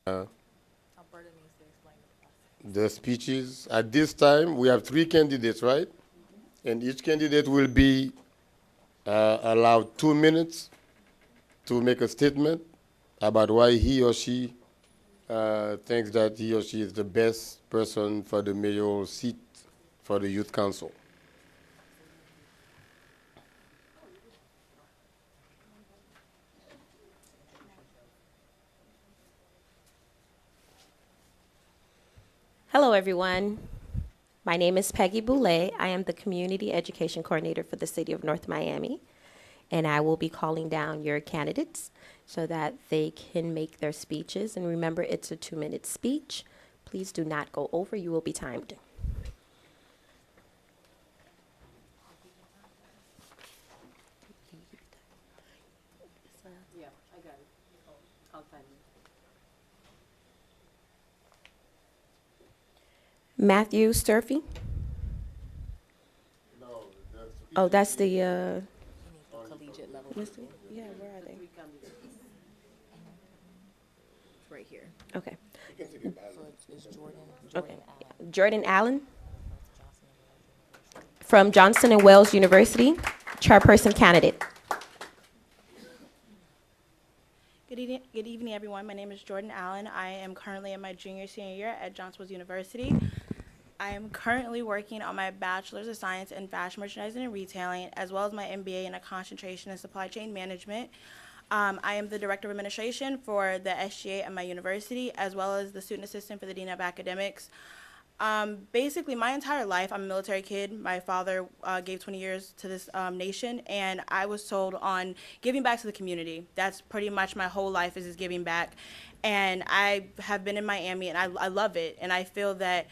Uh, Alberta needs to explain the process. the speeches. At this time, we have three candidates, right? And each candidate will be allowed 2 minutes to make a statement about why he or she thinks that he or she is the best person for the mayoral seat for the youth council. Hello, everyone. My name is Peggy Boulay. I am the Community Education Coordinator for the City of North Miami, and I will be calling down your candidates so that they can make their speeches. And remember, it's a 2-minute speech. Please do not go over. You will be timed. Yeah, I got it. I'll find it. Matthew Sturfy. No, Oh, that's the, You need the collegiate level. yeah, where are they? Three candidates. It's right here. Okay. So it's Jordan. Okay. Allen. Jordan Allen from Johnson and Wales University, chairperson candidate. Good evening, everyone. My name is Jordan Allen. I am currently in my senior year at Johnson Wales University. I am currently working on my Bachelor's of Science in Fashion Merchandising and Retailing, as well as my MBA in a concentration in Supply Chain Management. I am the Director of Administration for the SGA at my university, as well as the Student Assistant for the Dean of Academics. Basically, my entire life, I'm a military kid. My father gave 20 years to this nation, and I was told on giving back to the community. That's pretty much my whole life is giving back. And I have been in Miami, and I love it. And I feel that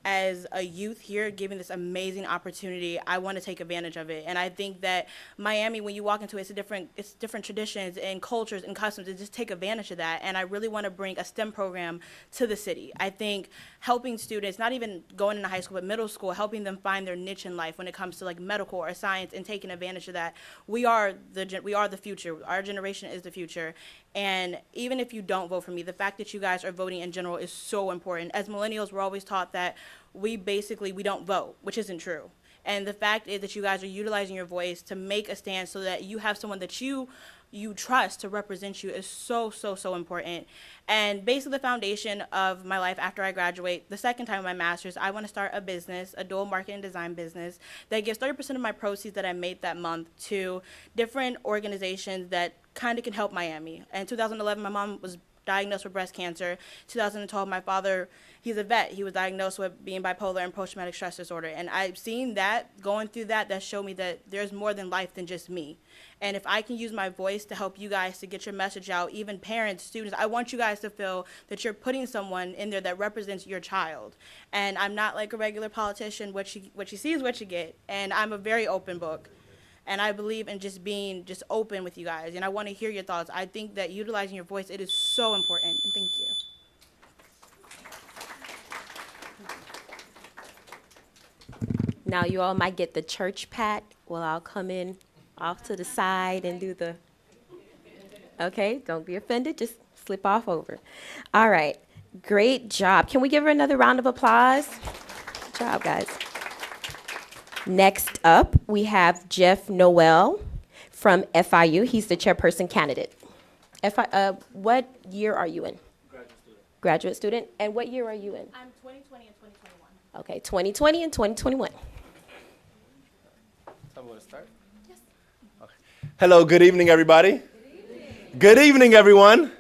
as a youth here, given this amazing opportunity, I want to take advantage of it. And I think that Miami, when you walk into it, it's different traditions and cultures and customs, and just take advantage of that. And I really want to bring a STEM program to the city. I think helping students, not even going into high school, but middle school, helping them find their niche in life when it comes to like medical or science, and taking advantage of that. We are the future. Our generation is the future. And even if you don't vote for me, the fact that you guys are voting in general is so important. As millennials, we're always taught that we don't vote, which isn't true. And the fact is that you guys are utilizing your voice to make a stand so that you have someone that you trust to represent you is so important. And basically the foundation of my life after I graduate, the second time of my master's, I want to start a business, a dual marketing design business that gives 30% of my proceeds that I made that month to different organizations that kind of can help Miami. In 2011, my mom was diagnosed with breast cancer. 2012, my father, he's a vet. He was diagnosed with being bipolar and post-traumatic stress disorder. And I've seen that, going through that, that showed me that there's more than life than just me. And if I can use my voice to help you guys to get your message out, even parents, students, I want you guys to feel that you're putting someone in there that represents your child. And I'm not like a regular politician. What you see is what you get. And I'm a very open book. And I believe in just being just open with you guys. And I want to hear your thoughts. I think that utilizing your voice, it is so important. And thank you. Now you all might get the church pat. Well, I'll come in off to the side and do the, okay, don't be offended, just slip off over. All right, great job. Can we give her another round of applause? Good job, guys. Next up, we have Jeff Noel from FIU. He's the chairperson candidate. What year are you in? Graduate student. Graduate student. And what year are you in? I'm 2020 and 2021. Okay, 2020 and 2021. Tell me where to start? Yes. Okay. Hello, good evening, everybody. Good evening, everyone.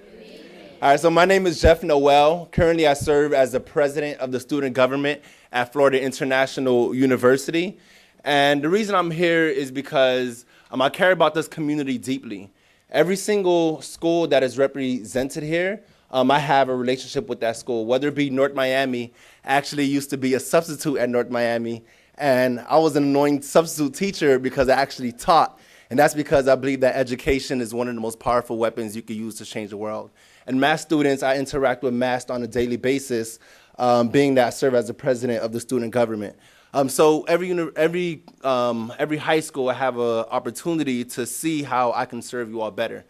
All right, so my name is Jeff Noel. Currently, I serve as the president of the student government at Florida International University. And the reason I'm here is because I care about this community deeply. Every single school that is represented here, I have a relationship with that school, whether it be North Miami. I actually used to be a substitute at North Miami, and I was an annoying substitute teacher because I actually taught. And that's because I believe that education is one of the most powerful weapons you can use to change the world. And math students, I interact with math on a daily basis, being that I serve as the president of the student government. So every high school, I have an opportunity to see how I can serve you all better.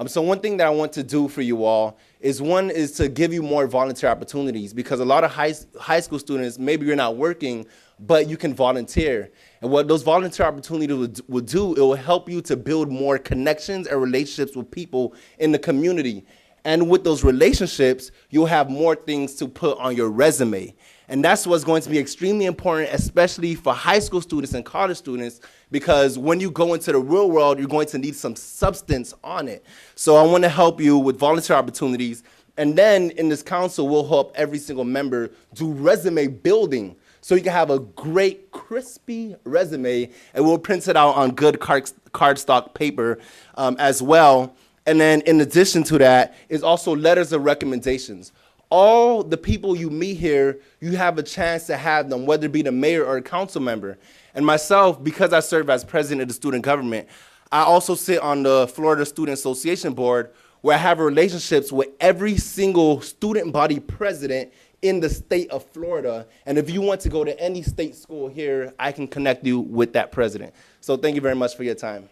So one thing that I want to do for you all is one is to give you more volunteer opportunities, because a lot of high school students, maybe you're not working, but you can volunteer. And what those volunteer opportunities will do, it will help you to build more connections and relationships with people in the community. And with those relationships, you'll have more things to put on your resume. And that's what's going to be extremely important, especially for high school students and college students, because when you go into the real world, you're going to need some substance on it. So I want to help you with volunteer opportunities. And then in this council, we'll help every single member do resume building, so you can have a great, crispy resume, and we'll print it out on good cardstock paper as well. And then in addition to that is also letters of recommendations. All the people you meet here, you have a chance to have them, whether it be the mayor or a council member. And myself, because I serve as president of the student government, I also sit on the Florida Student Association board, where I have relationships with every single student body president in the state of Florida. And if you want to go to any state school here, I can connect you with that president. So thank you very much for your time.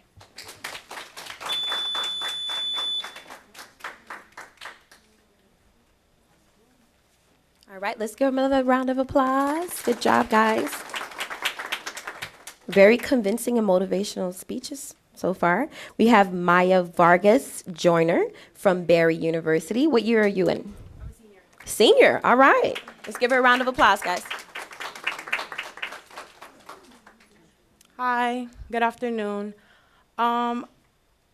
All right, let's give them another round of applause. Good job, guys. Very convincing and motivational speeches so far. We have Maya Vargas Joyner from Barry University. What year are you in? I'm a senior. Senior, all right. Let's give her a round of applause, guys. Hi, good afternoon.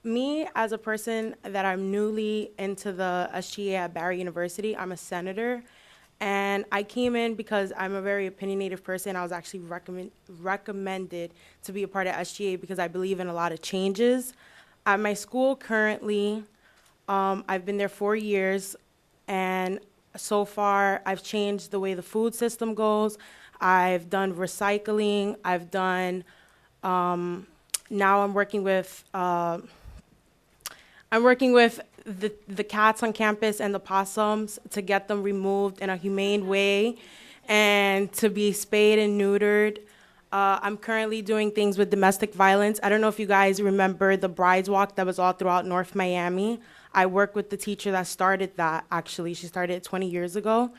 Me, as a person that I'm newly into the SGA at Barry University, I'm a senator, and I came in because I'm a very opinionated person. I was actually recommended to be a part of SGA because I believe in a lot of changes. At my school currently, I've been there 4 years, and so far I've changed the way the food system goes. I've done recycling. I've done, now I'm working with the cats on campus and the possums to get them removed in a humane way and to be spayed and neutered. I'm currently doing things with domestic violence. I don't know if you guys remember the Brides Walk that was all throughout North Miami. I work with the teacher that started that, actually. She started it 20 years ago.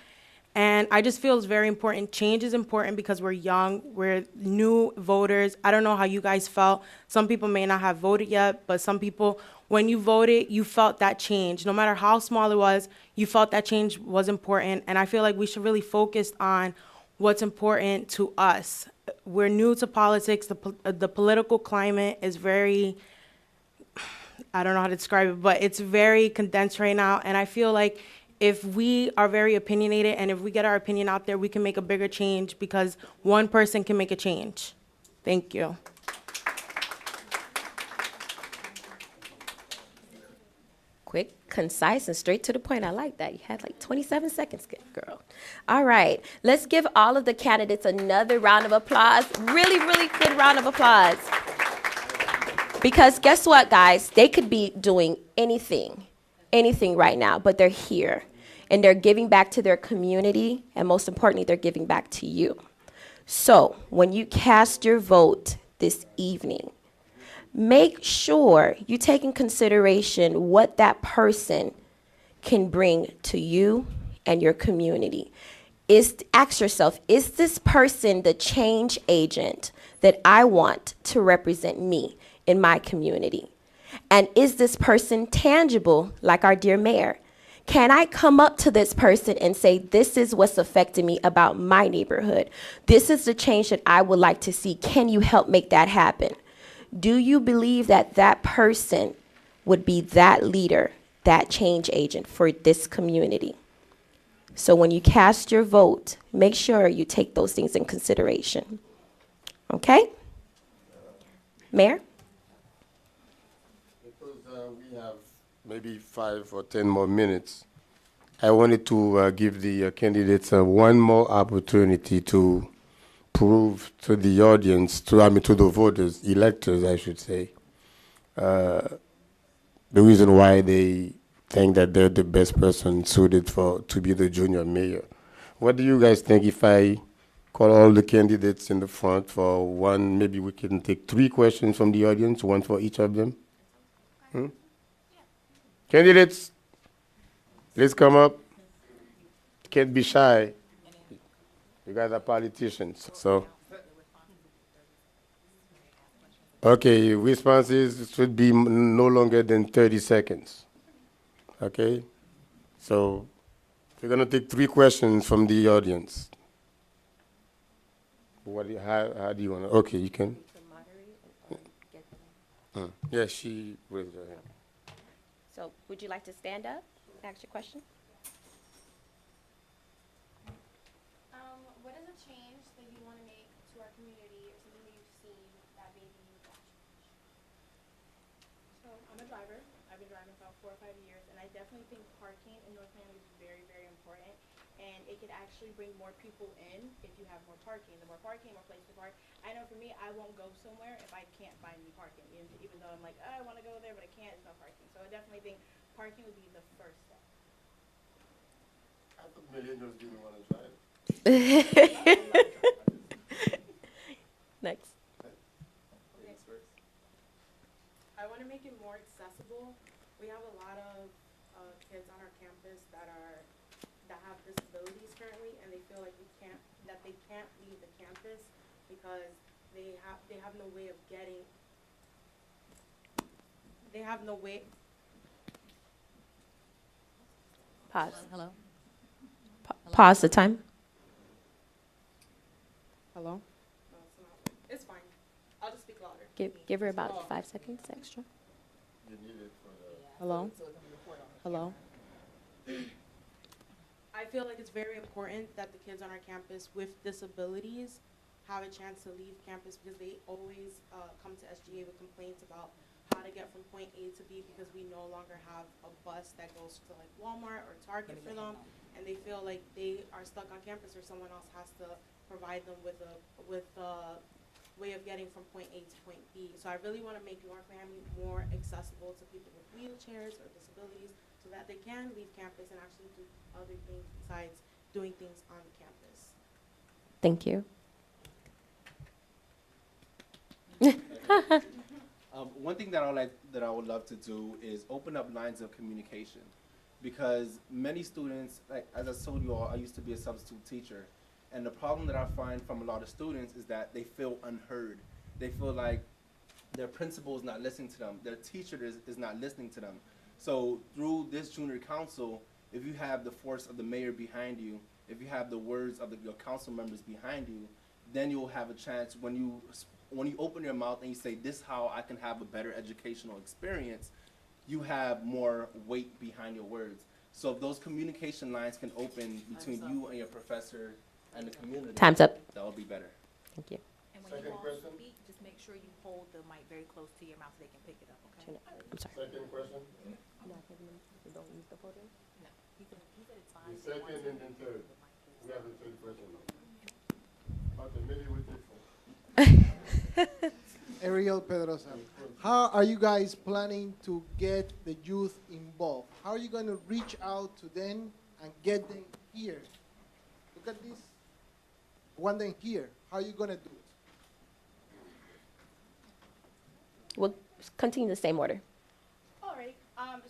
And I just feel it's very important. Change is important because we're young, we're new voters. I don't know how you guys felt. Some people may not have voted yet, but some people, when you voted, you felt that change. No matter how small it was, you felt that change was important. And I feel like we should really focus on what's important to us. We're new to politics. The political climate is very, I don't know how to describe it, but it's very condensed right now. And I feel like if we are very opinionated and if we get our opinion out there, we can make a bigger change because one person can make a change. Thank you. Quick, concise, and straight to the point. I like that. You had like 27 seconds, good girl. All right, let's give all of the candidates another round of applause. Really, really good round of applause. Because guess what, guys? They could be doing anything right now, but they're here. And they're giving back to their community, and most importantly, they're giving back to you. So when you cast your vote this evening, make sure you take in consideration what that person can bring to you and your community. Ask yourself, is this person the change agent that I want to represent me in my community? And is this person tangible, like our dear mayor? Can I come up to this person and say, this is what's affecting me about my neighborhood? This is the change that I would like to see. Can you help make that happen? Do you believe that that person would be that leader, that change agent for this community? So when you cast your vote, make sure you take those things in consideration. Okay? Mayor? We have maybe 5 or 10 more minutes. I wanted to give the candidates one more opportunity to prove to the audience, to the voters, electors, I should say, the reason why they think that they're the best person suited to be the junior mayor. What do you guys think if I call all the candidates in the front for one? Maybe we can take 3 questions from the audience, one for each of them. Candidates, please come up. Can't be shy. You guys are politicians, so. Okay, responses should be no longer than 30 seconds. Okay? So, we're going to take 3 questions from the audience. How do you want to? Okay, you can. Yeah, she raised her hand. So would you like to stand up, ask your question? What is a change that you want to make to our community or something that you've seen that maybe you want to change? So I'm a driver. I've been driving for about 4 or 5 years, and I definitely think parking in North Miami is very, very important. And it could actually bring more people in if you have more parking. The more parking, more places to park. I know for me, I won't go somewhere if I can't find any parking, even though I'm like, oh, I want to go there, but I can't. It's no parking. So I definitely think parking would be the first step. I thought millennials didn't want to drive. Next. I want to make it more accessible. We have a lot of kids on our campus that have disabilities currently, and they feel like they can't leave the campus because they have no way of getting. They have no way. Pause. Hello? Pause the time. Hello. No, it's fine. I'll just speak louder. Give her about 5 seconds extra. Hello? Hello? I feel like it's very important that the kids on our campus with disabilities have a chance to leave campus because they always come to SGA with complaints about how to get from point A to B because we no longer have a bus that goes to like Walmart or Target for them, and they feel like they are stuck on campus or someone else has to provide them with a way of getting from point A to point B. So I really want to make North Miami more accessible to people with wheelchairs or disabilities so that they can leave campus and actually do other things besides doing things on campus. Thank you. One thing that I would love to do is open up lines of communication, because many students, like as I told you all, I used to be a substitute teacher, and the problem that I find from a lot of students is that they feel unheard. They feel like their principal is not listening to them, their teacher is not listening to them. So through this junior council, if you have the force of the mayor behind you, if you have the words of your council members behind you, then you'll have a chance when you open your mouth and you say, this is how I can have a better educational experience, you have more weight behind your words. So if those communication lines can open between you and your professor and the community, Time's up. that would be better. Thank you. And when you all speak, just make sure you hold the mic very close to your mouth so they can pick it up, okay? I'm sorry. Second question? Don't use the podium. No, he said it's fine. The second and then third. We have the third question. Okay, maybe we'll take 4. Ariel Pedrosa, how are you guys planning to get the youth involved? How are you going to reach out to them and get them here? Look at this. Want them here. How are you going to do it? We'll continue the same order. All right.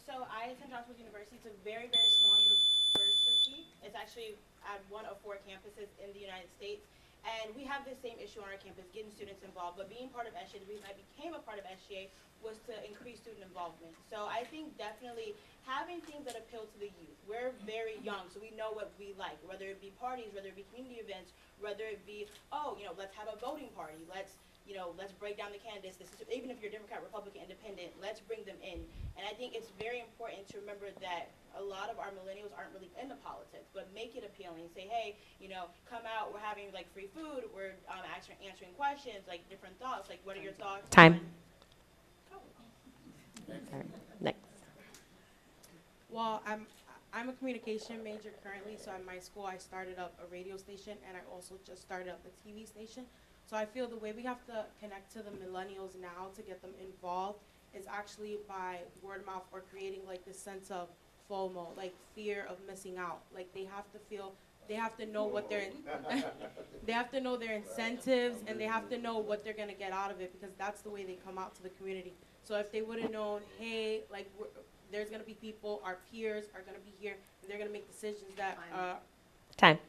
So I attend Johns Hopkins University. It's a very, very small university. It's actually at one of 4 campuses in the United States. And we have the same issue on our campus, getting students involved. But being part of SGA, the reason I became a part of SGA was to increase student involvement. So I think definitely having things that appeal to the youth. We're very young, so we know what we like, whether it be parties, whether it be community events, whether it be, let's have a voting party. Let's break down the candidates. Even if you're Democrat, Republican, Independent, let's bring them in. And I think it's very important to remember that a lot of our millennials aren't really into politics, but make it appealing. Say, hey, come out. We're having like free food. We're answering questions, like different thoughts. Like, what are your thoughts? Time. All right. Next. Well, I'm a communication major currently, so at my school I started up a radio station, and I also just started up a TV station. So I feel the way we have to connect to the millennials now to get them involved is actually by word of mouth or creating like this sense of FOMO, like fear of missing out. Like they have to know what they have to know their incentives, and they have to know what they're gonna get out of it, because that's the way they come out to the community. So if they would have known, hey, like there's gonna be people, our peers are gonna be here, and they're gonna make decisions that, Time.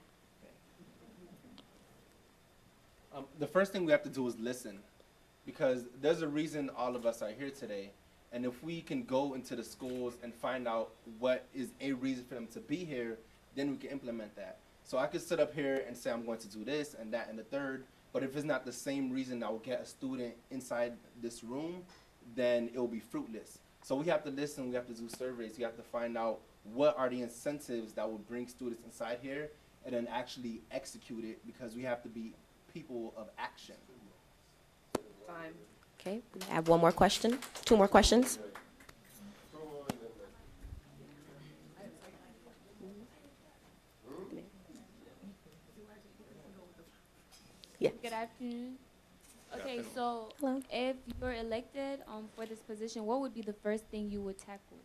The first thing we have to do is listen, because there's a reason all of us are here today. And if we can go into the schools and find out what is a reason for them to be here, then we can implement that. So I could sit up here and say I'm going to do this and that and the third, but if it's not the same reason that will get a student inside this room, then it will be fruitless. So we have to listen, we have to do surveys, we have to find out what are the incentives that will bring students inside here, and then actually execute it, because we have to be people of action. Okay, we have one more question, two more questions. Yeah. Good afternoon. Okay, so Hello. if you're elected for this position, what would be the first thing you would tackle?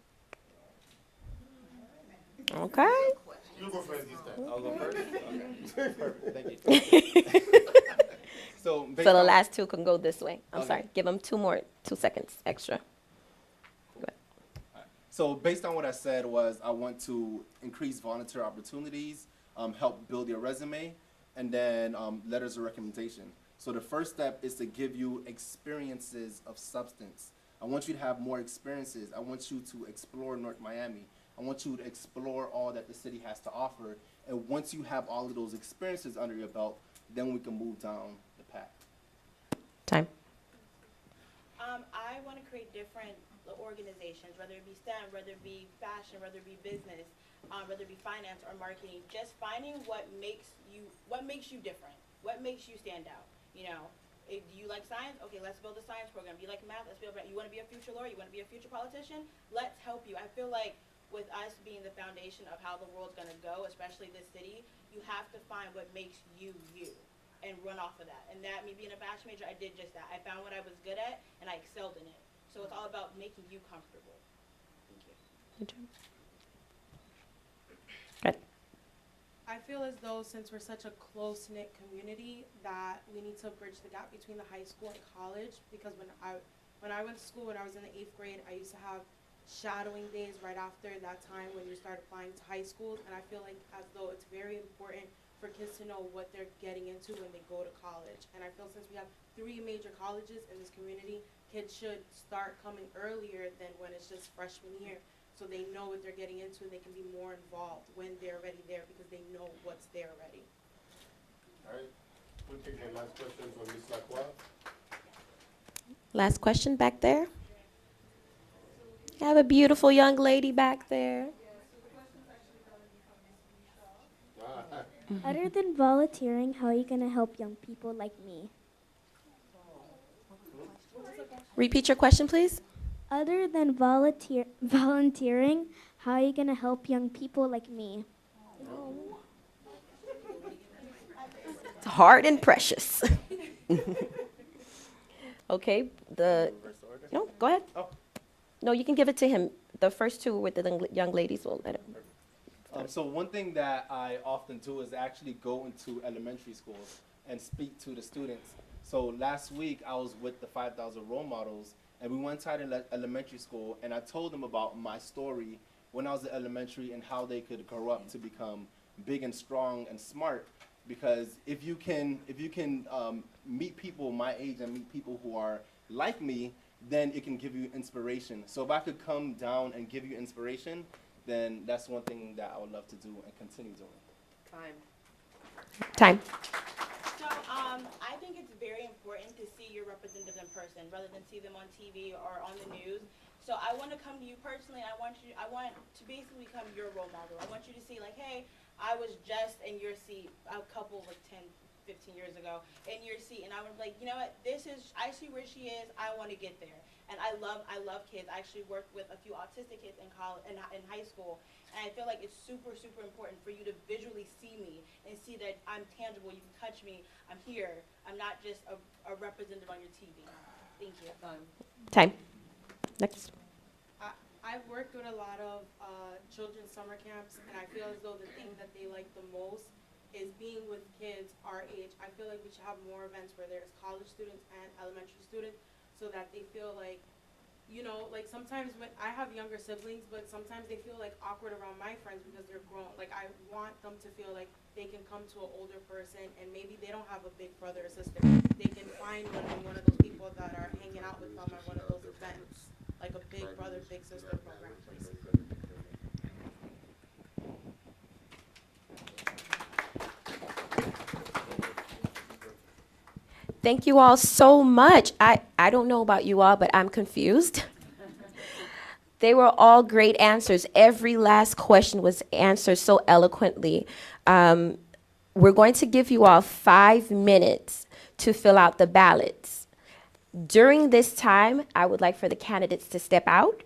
Okay. You go first this time. I'll go first? Okay. Perfect, thank you. So, based So the on- last two can go this way. I'm Okay. sorry. Give them 2 seconds extra. So based on what I said was I want to increase volunteer opportunities, help build your resume, and then letters of recommendation. So the first step is to give you experiences of substance. I want you to have more experiences. I want you to explore North Miami. I want you to explore all that the city has to offer. And once you have all of those experiences under your belt, then we can move down the path. Time. I want to create different organizations, whether it be STEM, whether it be fashion, whether it be business, whether it be finance or marketing. Just finding what makes you different, what makes you stand out. You know, if you like science, okay, let's build a science program. You like math, let's build. You want to be a future lawyer, you want to be a future politician. Let's help you. I feel like with us being the foundation of how the world's going to go, especially this city, you have to find what makes you you. And run off of that. And that, me being a fashion major, I did just that. I found what I was good at, and I excelled in it. So it's all about making you comfortable. Thank you. Good job. Good. I feel as though since we're such a close-knit community that we need to bridge the gap between the high school and college, because when I went to school, when I was in the 8th grade, I used to have shadowing days right after that time when you start applying to high schools, and I feel like as though it's very important for kids to know what they're getting into when they go to college. And I feel since we have 3 major colleges in this community, kids should start coming earlier than when it's just freshman year, so they know what they're getting into and they can be more involved when they're already there because they know what's there already. All right. We'll take the last question from Ms. Lacroix. Last question back there. You have a beautiful young lady back there. Other than volunteering, how are you going to help young people like me? Repeat your question, please. Other than volunteering, how are you going to help young people like me? It's hard and precious. Okay, no, go ahead. Oh. No, you can give it to him. The first two with the young ladies will let him. So one thing that I often do is actually go into elementary schools and speak to the students. So last week I was with the 5,000 role models, and we went to an elementary school, and I told them about my story when I was in elementary and how they could grow up to become big and strong and smart. Because if you can meet people my age and meet people who are like me, then it can give you inspiration. So if I could come down and give you inspiration, then that's one thing that I would love to do and continue doing. Time. So I think it's very important to see your representatives in person rather than see them on TV or on the news. So I want to come to you personally, and I want to basically become your role model. I want you to see, like, hey, I was just in your seat a couple, like 10, 15 years ago, in your seat, and I was like, you know what, I see where she is, I want to get there. And I love kids. I actually worked with a few autistic kids in college, in high school, and I feel like it's super, super important for you to visually see me and see that I'm tangible, you can touch me, I'm here. I'm not just a representative on your TV. Thank you. Time. Next. I've worked with a lot of children's summer camps, and I feel as though the thing that they like the most is being with kids our age. I feel like we should have more events where there's college students and elementary students, so that they feel like you know, like sometimes when I have younger siblings, but sometimes they feel like awkward around my friends because they're grown. Like I want them to feel like they can come to an older person and maybe they don't have a big brother or sister. They can find one of those people that are hanging out with them at one of those events, like a big brother, big sister program, basically. Thank you all so much. I don't know about you all, but I'm confused. They were all great answers. Every last question was answered so eloquently. We're going to give you all 5 minutes to fill out the ballots. During this time, I would like for the candidates to step out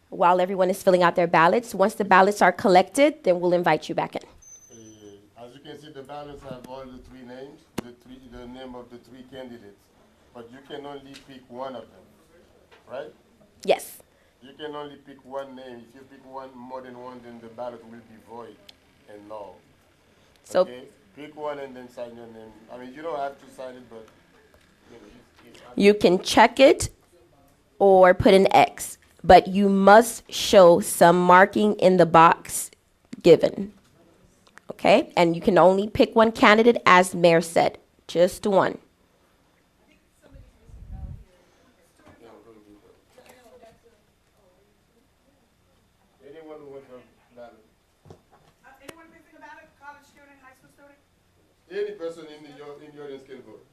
while everyone is filling out their ballots. Once the ballots are collected, then we'll invite you back in. As you can see, the ballots have all the 3 names, the name of the 3 candidates, but you can only pick one of them, right? Yes. You can only pick one name. If you pick more than one, then the ballot will be void and null. So Okay? Pick one and then sign your name. I mean, you don't have to sign it, but you can check it or put an X, but you must show some marking in the box given. Okay? And you can only pick one candidate, as Mayor said, just one. anyone who wants a ballot. Anyone missing a ballot? College student, high school student? Any person in the audience can vote.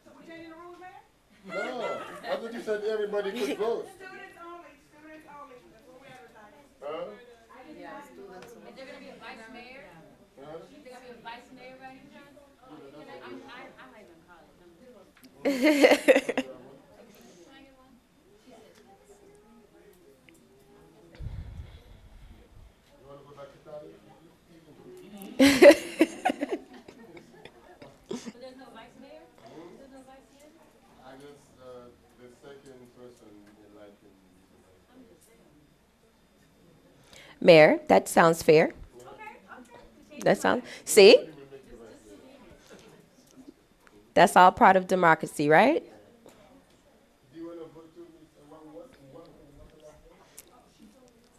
So we're changing the rules, Mayor? No, I thought you said everybody could vote. Students only, students only. That's what we advertise. Huh? Is there gonna be a vice mayor? Huh? Is there gonna be a vice mayor by any chance? I'm not even in college. You want to go back to college? But there's no vice mayor? There's no vice mayor? I guess the second person in line can be the Mayor, that sounds fair. That sounds, see? That's all part of democracy, right? Do you want to vote too, one?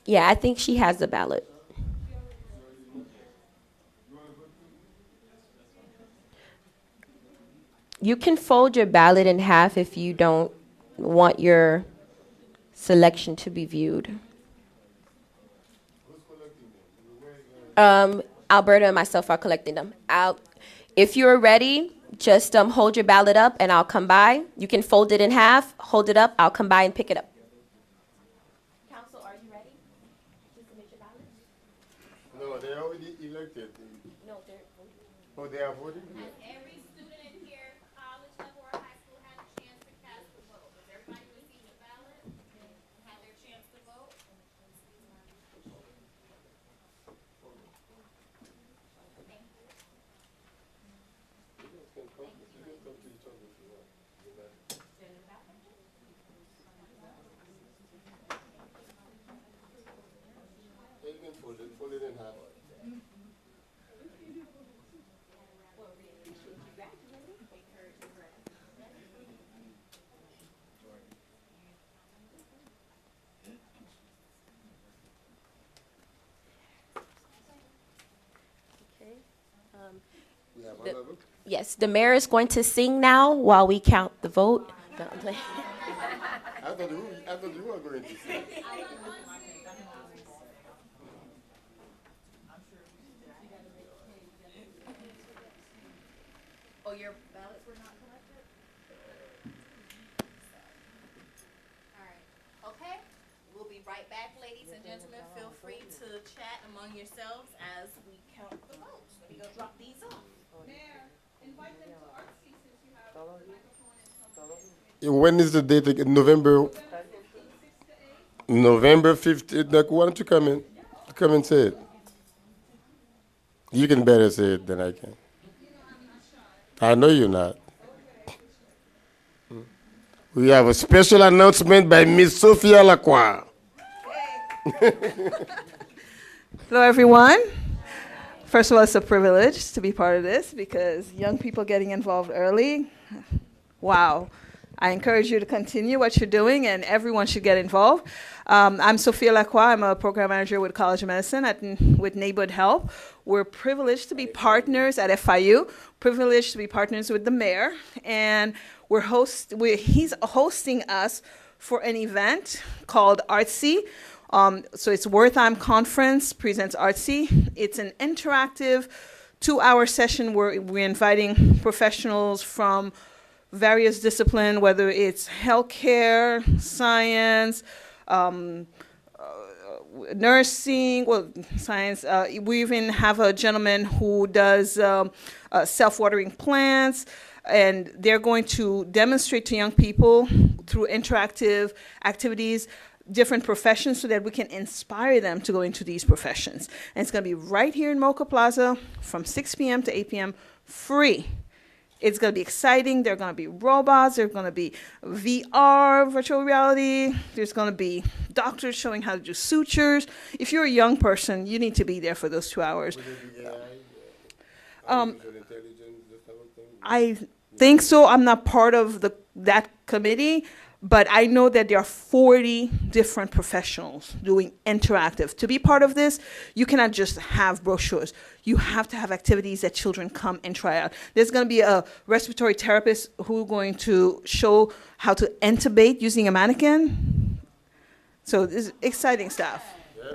Yeah, I think she has the ballot. You can fold your ballot in half if you don't want your selection to be viewed. Alberta and myself are collecting them. If you're ready, just hold your ballot up and I'll come by. You can fold it in half, hold it up, I'll come by and pick it up. Council, are you ready to submit your ballot? No, they already elected. No, they're voting. Oh, they are voting? Every student in here, college level or high school, had a chance to cast a vote. Does everybody receive a ballot and have their chance to vote? You can fold it in half. We have one of them? Yes, the mayor is going to sing now while we count the vote. No, I'm playing. I thought you were going to say. Oh, your ballots were not collected? All right, okay. We'll be right back, ladies and gentlemen. Feel free to chat among yourselves as we count the votes. Let me go drop these off. Mayor, invite them to our seats since you have a microphone and some. When is the date again? November 15th. Like, why don't you come in? Come and say it. You can better say it than I can. I know you're not. We have a special announcement by Miss Sophia Lacroix. Hello, everyone. First of all, it's a privilege to be part of this because young people getting involved early, wow. I encourage you to continue what you're doing, and everyone should get involved. I'm Sophia Lacroix. I'm a program manager with College of Medicine with Neighborhood Health. We're privileged to be partners at FIU, privileged to be partners with the mayor, and he's hosting us for an event called Artsy. So it's Wertheim Conference presents Artsy. It's an interactive 2-hour session where we're inviting professionals from various disciplines, whether it's healthcare, science, nursing, well, science. We even have a gentleman who does self-watering plants, and they're going to demonstrate to young people through interactive activities different professions so that we can inspire them to go into these professions. And it's going to be right here in Mocha Plaza from 6 p.m. to 8 p.m. free. It's going to be exciting. There are going to be robots. There's going to be VR, virtual reality. There's going to be doctors showing how to do sutures. If you're a young person, you need to be there for those 2 hours. I think so. I'm not part of that committee, but I know that there are 40 different professionals doing interactive. To be part of this, you cannot just have brochures. You have to have activities that children come and try out. There's going to be a respiratory therapist who's going to show how to intubate using a mannequin. So this is exciting stuff.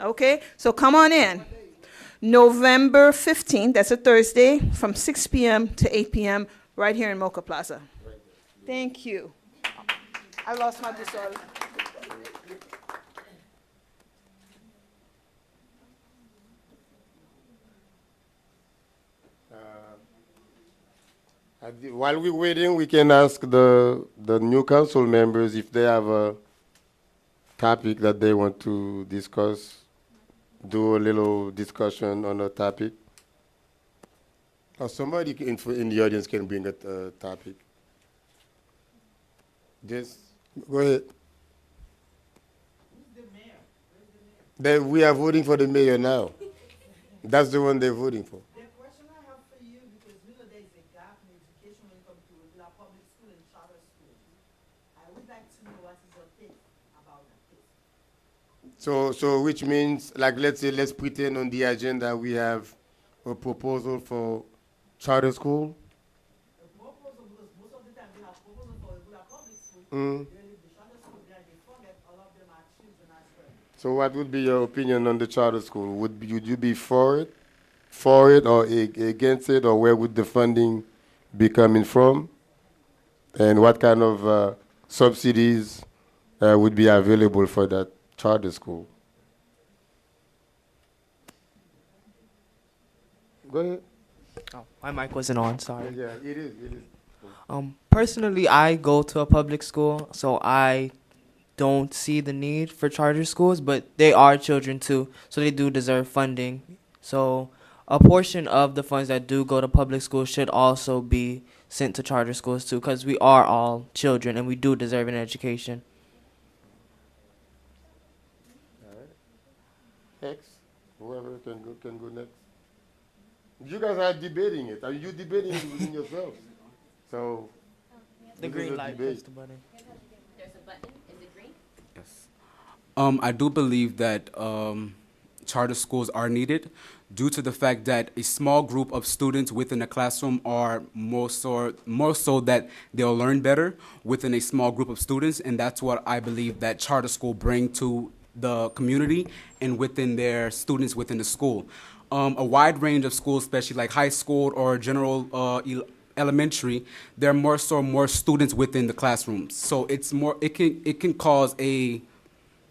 Okay, so come on in. November 15th, that's a Thursday, from 6 p.m. to 8 p.m. right here in Mocha Plaza. Thank you. I lost my boussole. While we're waiting, we can ask the new council members if they have a topic that they want to discuss, do a little discussion on a topic. Or somebody in the audience can bring a topic. Just go ahead. Who's the mayor? We are voting for the mayor now. That's the one they're voting for. The question I have for you, because we know there is a gap in education when it comes to regular public school and charter school. I would like to know what is your take about that. So which means, like, let's pretend on the agenda we have a proposal for charter school. So what would be your opinion on the charter school? Would you be for it or against it, or where would the funding be coming from? And what kind of subsidies would be available for that charter school? Go ahead. Oh, my mic wasn't on, sorry. Yeah, it is. Personally, I go to a public school, so I don't see the need for charter schools, but they are children too, so they do deserve funding. So a portion of the funds that do go to public schools should also be sent to charter schools too, because we are all children and we do deserve an education. All right. Next, whoever can go next. You guys are debating it. Are you debating it within yourselves? So the green light, press the button. There's a button. Is it green? Yes. I do believe that charter schools are needed due to the fact that a small group of students within a classroom are more so that they'll learn better within a small group of students, and that's what I believe that charter school bring to the community and within their students within the school. A wide range of schools, especially like high school or general elementary, there are more students within the classrooms. So it's more, it can cause a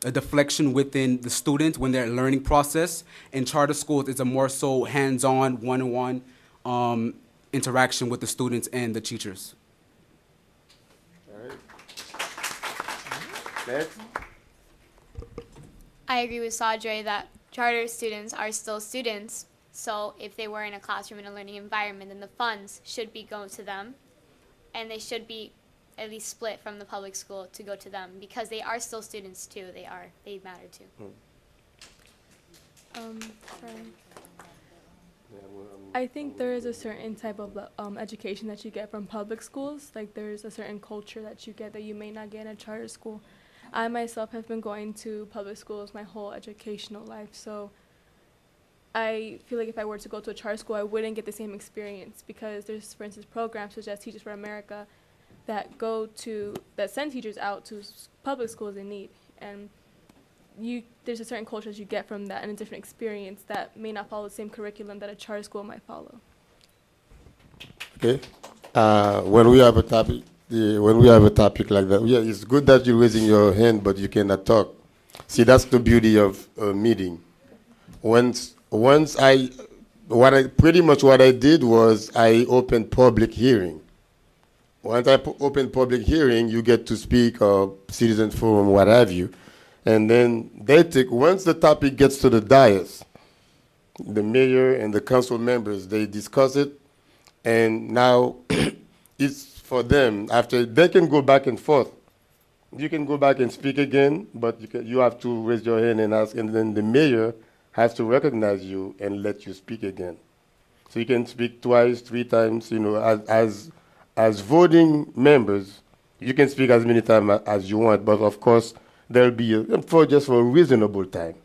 deflection within the student when they're learning process. And charter schools is a more so hands-on, one-on-one interaction with the students and the teachers. All right. Next. I agree with Sadre that charter students are still students, so if they were in a classroom in a learning environment, then the funds should be going to them, and they should be at least split from the public school to go to them, because they are still students too. They matter too. I think there is a certain type of education that you get from public schools. Like there's a certain culture that you get that you may not get in a charter school. I myself have been going to public schools my whole educational life, so I feel like if I were to go to a charter school, I wouldn't get the same experience because there's, for instance, programs such as Teachers for America that send teachers out to public schools in need, and there's a certain culture that you get from that and a different experience that may not follow the same curriculum that a charter school might follow. Okay. When we have a topic, like that, yeah, it's good that you're raising your hand, but you cannot talk. See, that's the beauty of a meeting. What I did was I opened public hearing. Once I open public hearing, you get to speak or citizen forum, what have you. And then once the topic gets to the dais, the mayor and the council members, they discuss it. And now it's for them. After, they can go back and forth. You can go back and speak again, but you have to raise your hand and ask, and then the mayor has to recognize you and let you speak again. So you can speak twice, 3 times, as voting members, you can speak as many times as you want, but of course, there'll be just for a reasonable time.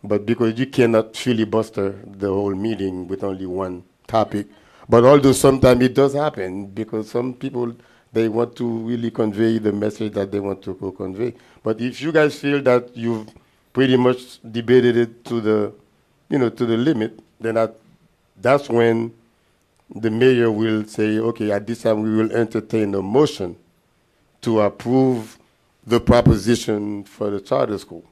But because you cannot filibuster the whole meeting with only one topic. But although sometimes it does happen, because some people, they want to really convey the message that they want to convey. But if you guys feel that you've pretty much debated it to the limit, then that's when the mayor will say, okay, at this time we will entertain a motion to approve the proposition for the charter school.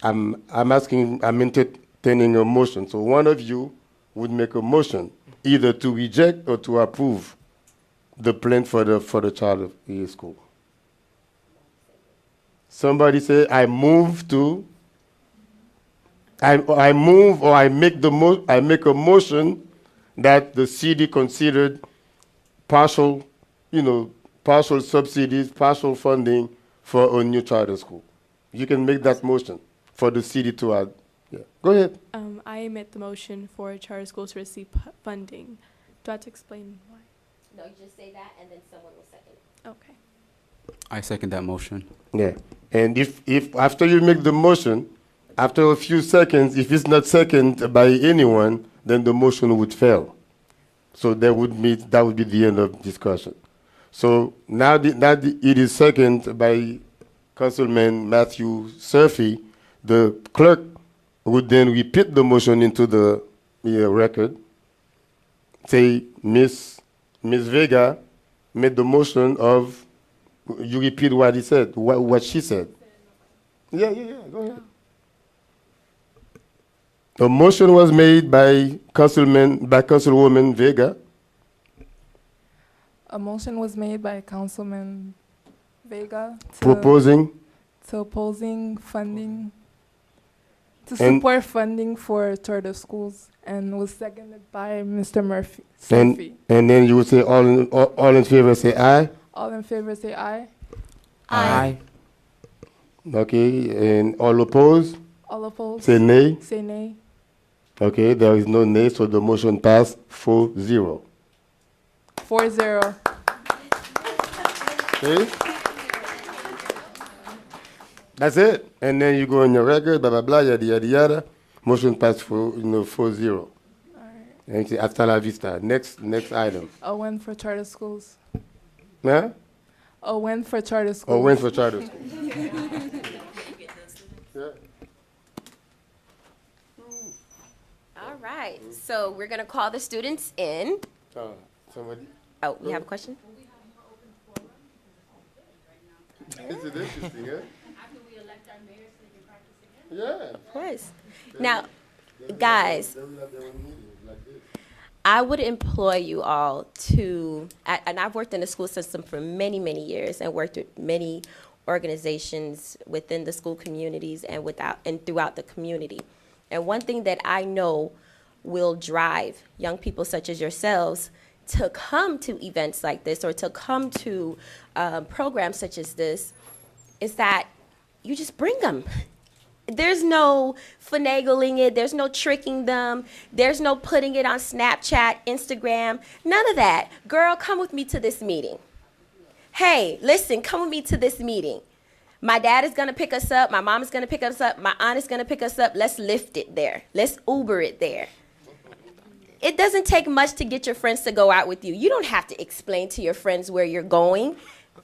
I'm entertaining a motion. So one of you would make a motion either to reject or to approve the plan for the charter school. Somebody say, I move or I make a motion that the city considered partial subsidies, partial funding for a new charter school. You can make that motion for the city to add. Yeah. Go ahead. I make the motion for a charter school to receive funding. Do I have to explain why? No, you just say that and then someone will second it. Okay. I second that motion. Yeah. And if after you make the motion, after a few seconds, if it's not seconded by anyone, then the motion would fail. So that would be the end of discussion. So now it is seconded by Councilman Matthew Surfy. The clerk would then repeat the motion into the record. Say, Miss Vega made the motion of, you repeat what he said, what she said. Yeah, go ahead. A motion was made by Councilwoman Vega. A motion was made by Councilman Vega Proposing funding, to support funding for charter schools, and was seconded by Mr. Murphy. And then you would say all in favor say aye. All in favor say aye. Aye. Okay, and all opposed? All opposed? Say nay. Say nay. Okay, there is no nay, so the motion passed 4-0. 4-0. Okay? That's it. And then you go on your record, blah, blah, blah, yada, yada, yada. Motion passed 4-0. All right. And you say, hasta la vista. Next item. A win for charter schools. Huh? A win for charter schools. A win for charter schools. Yeah. All right. So we're going to call the students in. Somebody? Oh, we have a question? This is interesting, eh? After we elect our mayor, so they can practice again. Yeah. Of course. Now, guys, I would employ you all to, and I've worked in the school system for many, many years and worked with many organizations within the school communities and throughout the community. And one thing that I know will drive young people such as yourselves to come to events like this or to come to programs such as this is that you just bring them. There's no finagling it. There's no tricking them. There's no putting it on Snapchat, Instagram, none of that. Girl, come with me to this meeting. Hey, listen, come with me to this meeting. My dad is going to pick us up. My mom is going to pick us up. My aunt is going to pick us up. Let's Lyft it there. Let's Uber it there. It doesn't take much to get your friends to go out with you. You don't have to explain to your friends where you're going.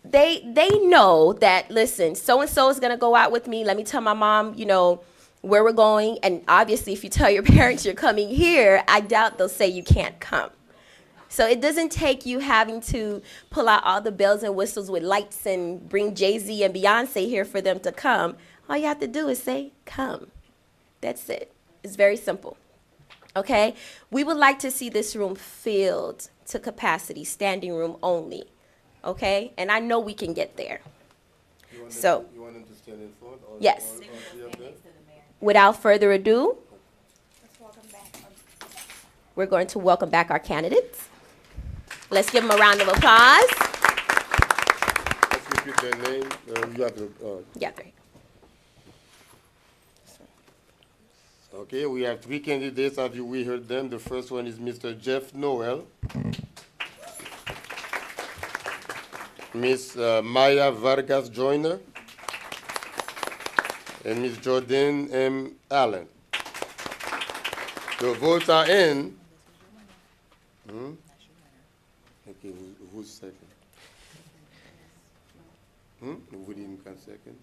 They know that, listen, so-and-so is going to go out with me. Let me tell my mom, you know, where we're going. And obviously, if you tell your parents you're coming here, I doubt they'll say you can't come. So it doesn't take you having to pull out all the bells and whistles with lights and bring Jay-Z and Beyonce here for them to come. All you have to do is say, come. That's it. It's very simple. Okay? We would like to see this room filled to capacity, standing room only. Okay? And I know we can get there. You want them to stand in front? Or Yes. or three of them? Without further ado, we're going to welcome back our candidates. Let's give them a round of applause. Let's repeat their name. You have to. Yeah, three. Okay, we have three candidates. After we heard them, the first one is Mr. Jeff Noel, Miss Maya Vargas Joyner, and Miss Jordan M. Allen. The votes are in. Okay, who's second? Who didn't come second?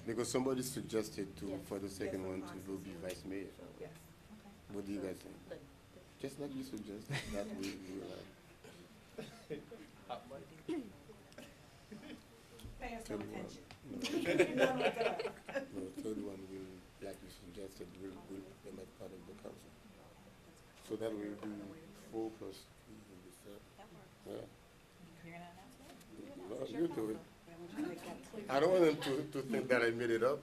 Because somebody suggested for the second one to be vice mayor. Yes. What do you guys think? Just like you suggested, that we Pay us no attention. No, third one will, like you suggested, will be part of the council. So that will be 4 plus 3 will be 7. Yeah. No, you do it. I don't want them to think that I made it up.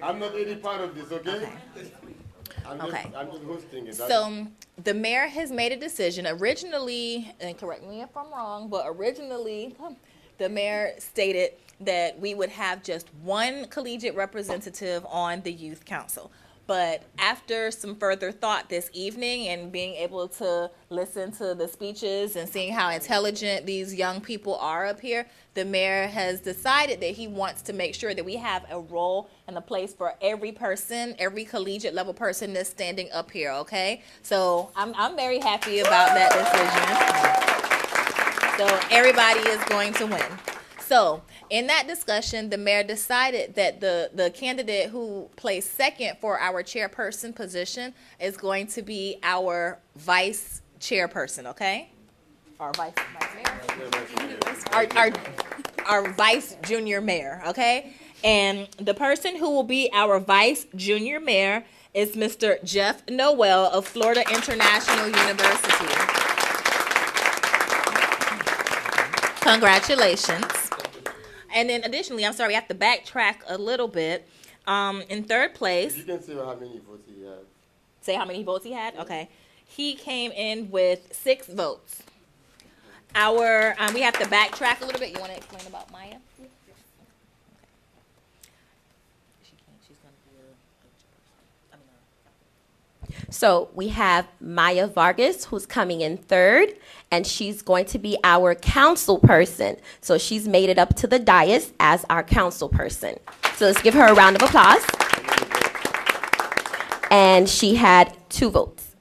I'm not any part of this, okay? I'm just hosting it. So the mayor has made a decision originally, and correct me if I'm wrong, but originally the mayor stated that we would have just one collegiate representative on the youth council. But after some further thought this evening and being able to listen to the speeches and seeing how intelligent these young people are up here, the mayor has decided that he wants to make sure that we have a role and a place for every person, every collegiate level person that's standing up here, okay? So I'm very happy about that decision. So everybody is going to win. So in that discussion, the mayor decided that the candidate who placed second for our chairperson position is going to be our vice chairperson, okay? Our vice mayor? Our vice junior mayor, okay? And the person who will be our vice junior mayor is Mr. Jeff Noel of Florida International University. Congratulations. And then additionally, I'm sorry, we have to backtrack a little bit. In third place. You can say how many votes he had. Say how many votes he had? Okay. He came in with 6 votes. We have to backtrack a little bit. You want to explain about Maya? So we have Maya Vargas, who's coming in third, and she's going to be our council person. So she's made it up to the dais as our council person. So let's give her a round of applause. And she had 2 votes.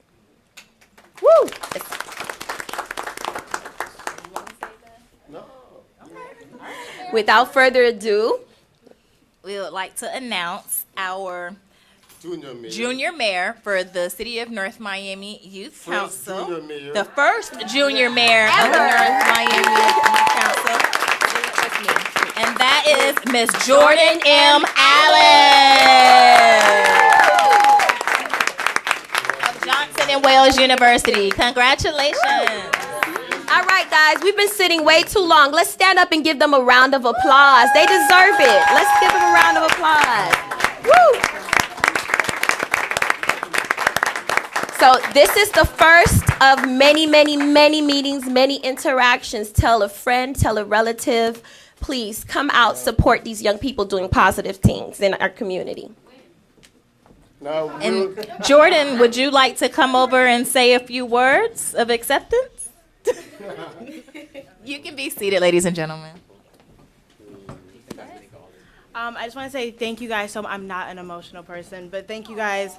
Woo! Without further ado, we would like to announce our junior mayor for the City of North Miami Youth Council. Junior mayor. The first junior mayor of the North Miami Youth Council. And that is Miss Jordan M. Allen of Johnson and Wales University. Congratulations. all right, guys, we've been sitting way too long. Let's stand up and give them a round of applause. They deserve it. Let's give them a round of applause. Woo! So this is the first of many, many, many meetings, many interactions. Tell a friend, tell a relative, please come out, support these young people doing positive things in our community. Now, And Jordan, would you like to come over and say a few words of acceptance? You can be seated, ladies and gentlemen. I just want to say thank you guys. So I'm not an emotional person, but thank you guys.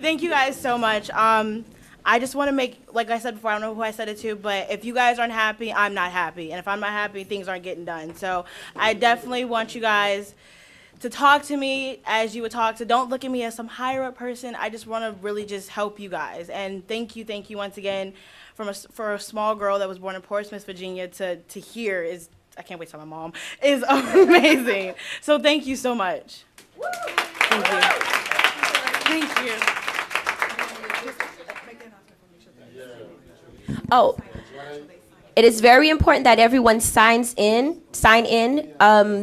Thank you guys so much. I just want to make, like I said before, I don't know who I said it to, but if you guys aren't happy, I'm not happy. And if I'm not happy, things aren't getting done. So I definitely want you guys to talk to me as you would talk to. Don't look at me as some higher up person. I just want to really just help you guys. And thank you once again for a small girl that was born in Portsmouth, Virginia to hear is, I can't wait to tell my mom, is amazing. So thank you so much. Thank you. Thank you. Oh, it is very important that everyone sign in.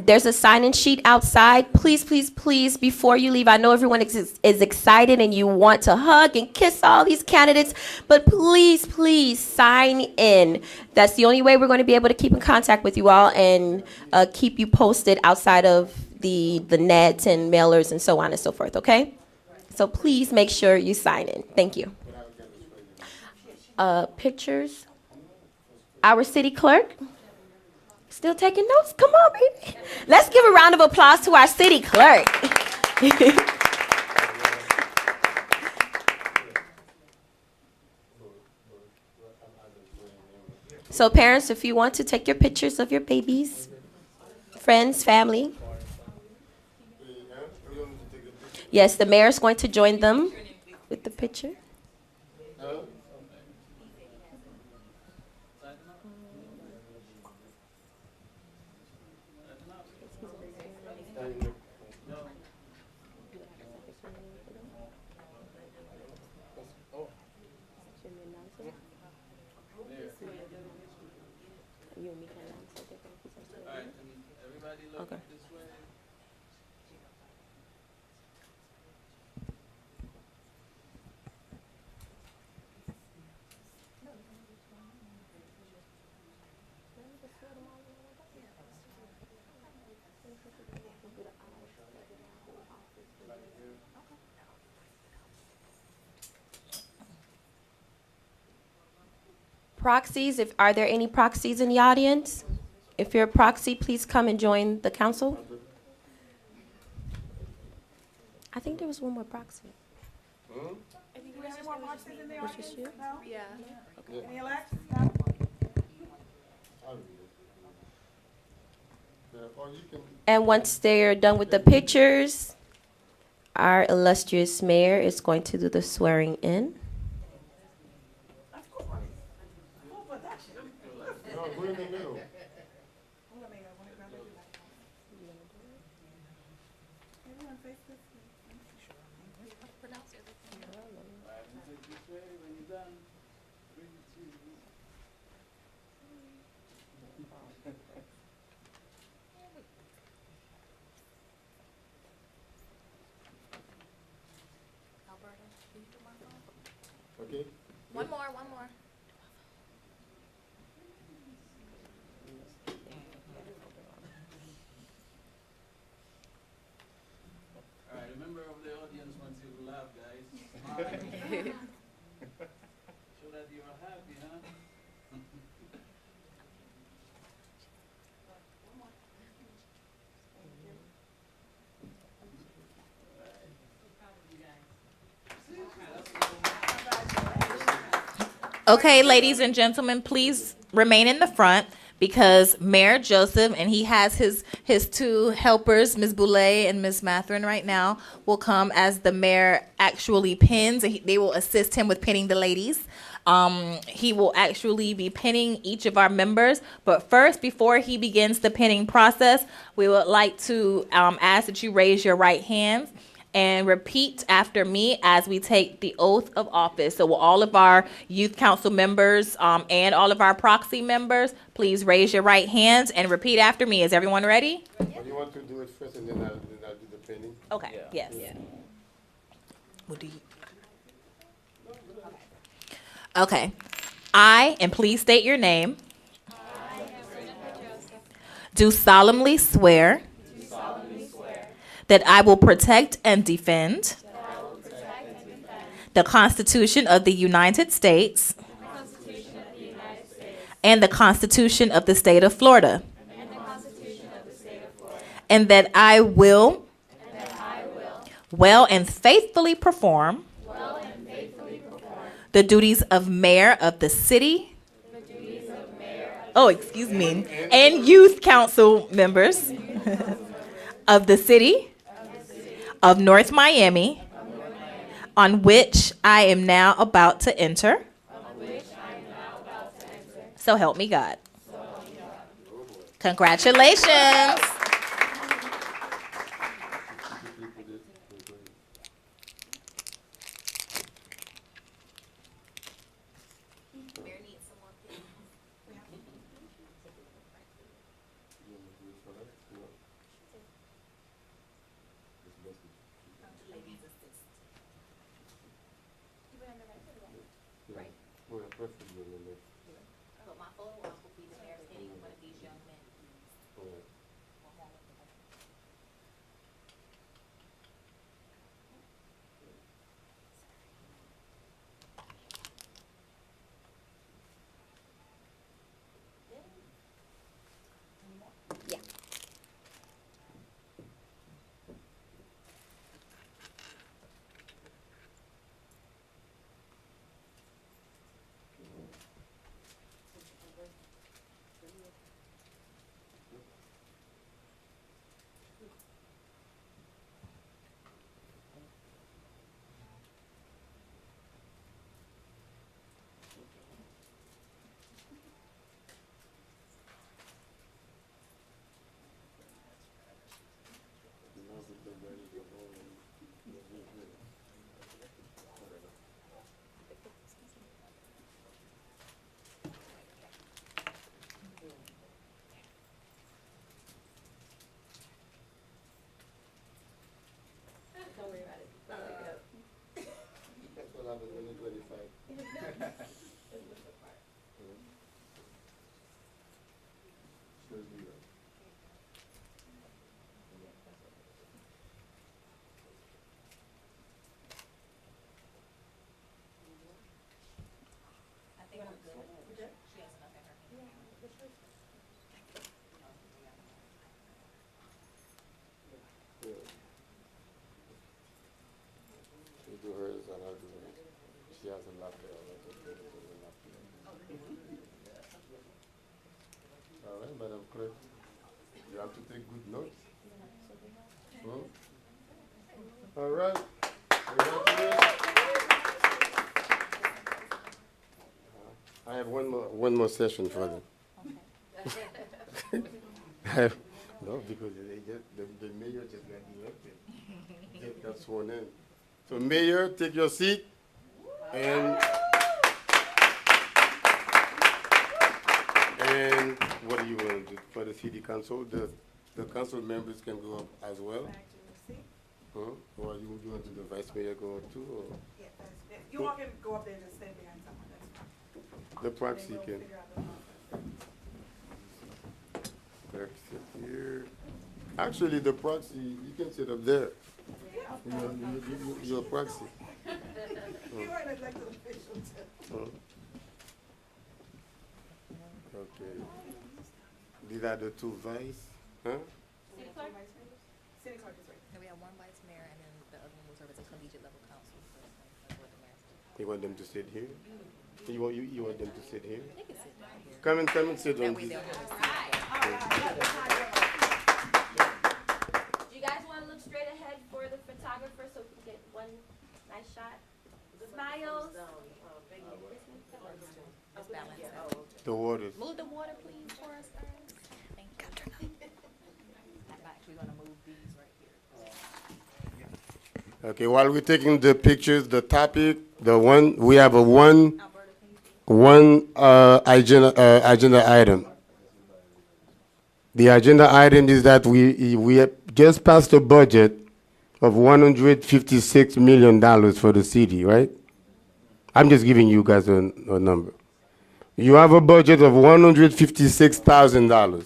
There's a sign-in sheet outside. Please, please, please, before you leave, I know everyone is excited and you want to hug and kiss all these candidates, but please, please sign in. That's the only way we're going to be able to keep in contact with you all and keep you posted outside of the net and mailers and so on and so forth, okay? So please make sure you sign in. Thank you. Pictures. Our city clerk. Still taking notes? Come on, baby. Let's give a round of applause to our city clerk. So parents, if you want to take your pictures of your babies, friends, family. Yes, the mayor is going to join them with the picture. Okay. Proxies, are there any proxies in the audience? If you're a proxy, please come and join the council. I think there was one more proxy. I think we have more boxes in the Was audience. this you? No? Yeah. Okay. Any elections? No? And once they're done with the pictures, our illustrious mayor is going to do the swearing in. Okay. One more. All right, remember of the audience once you laugh, guys. Smile. Show that you are happy, huh? Okay, ladies and gentlemen, please remain in the front because Mayor Joseph, and he has his two helpers, Ms. Boulay and Ms. Matherin right now, will come as the mayor actually pins. They will assist him with pinning the ladies. He will actually be pinning each of our members. But first, before he begins the pinning process, we would like to ask that you raise your right hands and repeat after me as we take the oath of office. So will all of our youth council members and all of our proxy members, please raise your right hands and repeat after me. Is everyone ready? Or you want to do it first and then I'll do the pinning? Okay, yes. What do you? Okay. I, and please state your name, do solemnly swear that I will protect and defend the Constitution of the United States and the Constitution of the State of Florida, and that I will well and faithfully perform the duties of mayor of the city, and youth council members of the city of North Miami, on which I am now about to enter. So help me God. Congratulations. Do hers and I'll do hers. She has a lap there. All right, Madam Clerk. You have to take good notes. All right. I have one more session for them. No, because the mayor just got elected. Just got sworn in. So Mayor, take your seat, and what do you want to do for the city council? The council members can go up as well. Or you want to the vice mayor go up too? Or? Yeah, you all can go up there and just stand behind someone. That's fine. The proxy can. Clerk sit here. Actually, the proxy, you can sit up there. You're a proxy. You are an elected official too. Okay. These are the two vice, huh? City clerk? City clerk is right. And we have one vice mayor, and then the other one will serve as a collegiate level council. You want them to sit here? You want them to sit here? They can sit right here. Come and sit That on way this. they'll have a Do you guys want to look straight ahead for the photographer so we can get one nice shot? Smiles. The waters. Move the water, please, for us, guys. Thank you. I'm actually going to move these right here. Okay, while we're taking the pictures, the topic, we have a one agenda item. The agenda item is that we have just passed a budget of $156 million for the city, right? I'm just giving you guys a number. You have a budget of $156,000.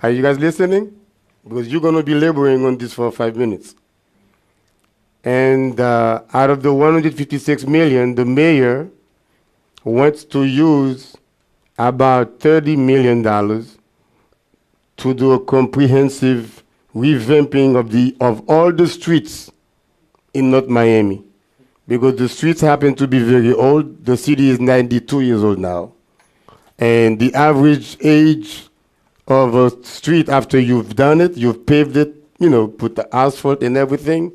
Are you guys listening? Because you're going to be laboring on this for 5 minutes. And out of the 156 million, the mayor wants to use about $30 million to do a comprehensive revamping of all the streets in North Miami. Because the streets happen to be very old. The city is 92 years old now. And the average age of a street after you've done it, you've paved it, you know, put the asphalt and everything,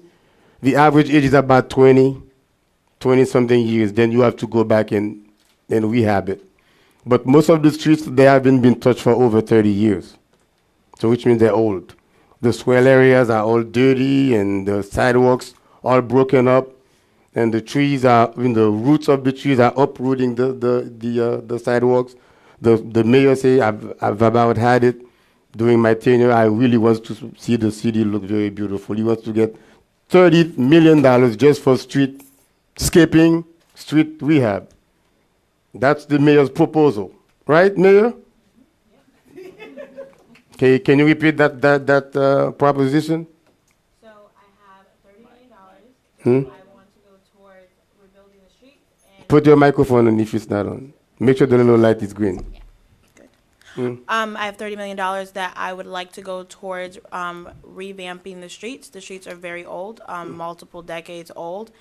the average age is about 20 something years. Then you have to go back and rehab it. But most of the streets, they haven't been touched for over 30 years. So which means they're old. The swell areas are all dirty and the sidewalks all broken up. And the trees are, the roots of the trees are uprooting the sidewalks. The mayor say, I've about had it during my tenure. I really want to see the city look very beautiful. He wants to get $30 million just for streetscaping, street rehab. That's the mayor's proposal, right, Mayor? Okay, can you repeat that proposition? So I have $30 million. Hmm? I want to go towards rebuilding the streets. And Put your microphone on if it's not on. Make sure the little light is green. Hmm? I have $30 million that I would like to go towards revamping the streets. The streets are very old, multiple decades old,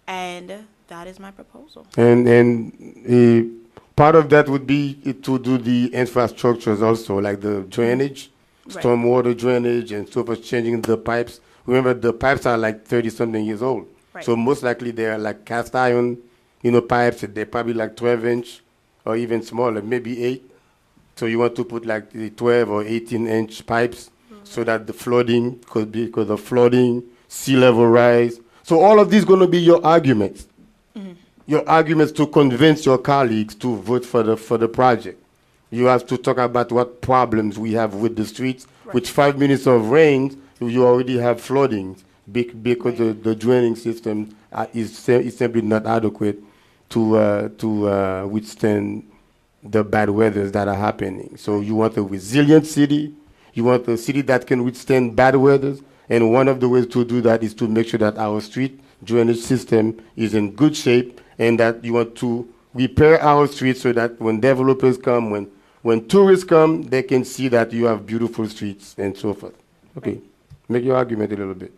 and that is my proposal. And part of that would be to do the infrastructures also, like the drainage, Right. stormwater drainage, and so forth, changing the pipes. Remember, the pipes are like 30-something years old. Right. So most likely they are like cast iron, pipes. They're probably like 12-inch or even smaller, maybe 8. So you want to put like the 12 or 18-inch pipes so that the flooding could be because of flooding, sea level rise. So all of these going to be your arguments. Your arguments to convince your colleagues to vote for the project. You have to talk about what problems we have with the streets. Right. With 5 minutes of rain, you already have flooding because the draining system is simply not adequate to withstand the bad weathers that are happening. So you want a resilient city. You want a city that can withstand bad weathers. And one of the ways to do that is to make sure that our street drainage system is in good shape, and that you want to repair our streets so that when developers come, when tourists come, they can see that you have beautiful streets and so forth. Okay, make your argument a little bit.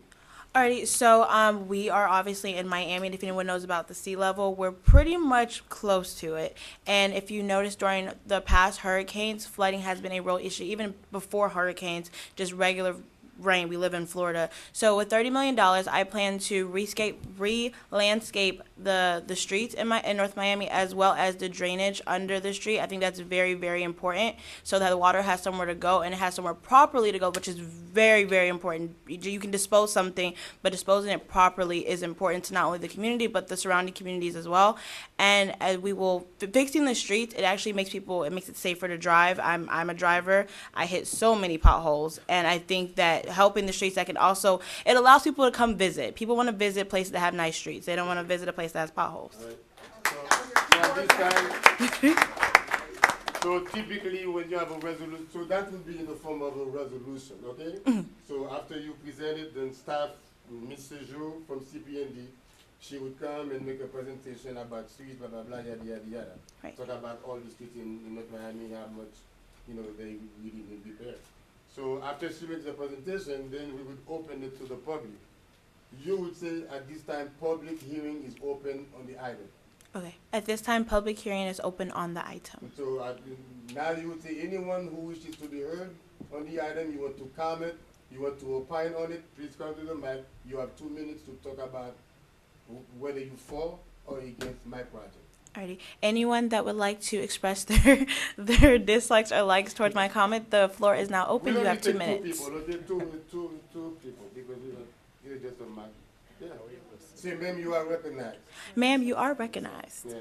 Alrighty, so we are obviously in Miami, and if anyone knows about the sea level, we're pretty much close to it. And if you notice during the past hurricanes, flooding has been a real issue. Even before hurricanes, just regular rain. We live in Florida. So with $30 million, I plan to re-landscape the streets in North Miami, as well as the drainage under the street. I think that's very, very important, so that the water has somewhere to go and it has somewhere properly to go, which is very, very important. You can dispose something, but disposing it properly is important to not only the community, but the surrounding communities as well. And as we will, fixing the streets, it actually makes it safer to drive. I'm a driver. I hit so many potholes, and I think that helping the streets, it allows people to come visit. People want to visit places that have nice streets. They don't want to visit a place that has potholes. So typically when you have a resolution, so that would be in the form of a resolution, okay? So after you present it, then staff, Ms. Sejour from CPND, she would come and make a presentation about streets, blah, blah, blah, yada, yada, yada. Right. Talk about all the streets in North Miami, how much, they really need repair. So after she makes the presentation, then we would open it to the public. You would say at this time, public hearing is open on the item. Okay. At this time, public hearing is open on the item. So now you would say anyone who wishes to be heard on the item, you want to comment, you want to opine on it, please come to the mic. You have 2 minutes to talk about whether you for or against my project. Alrighty. Anyone that would like to express their dislikes or likes towards my comment, the floor is now open. You have 2 minutes. Two people, because you're just a mic. Yeah. See, ma'am, you are recognized. Ma'am, you are recognized. Yeah.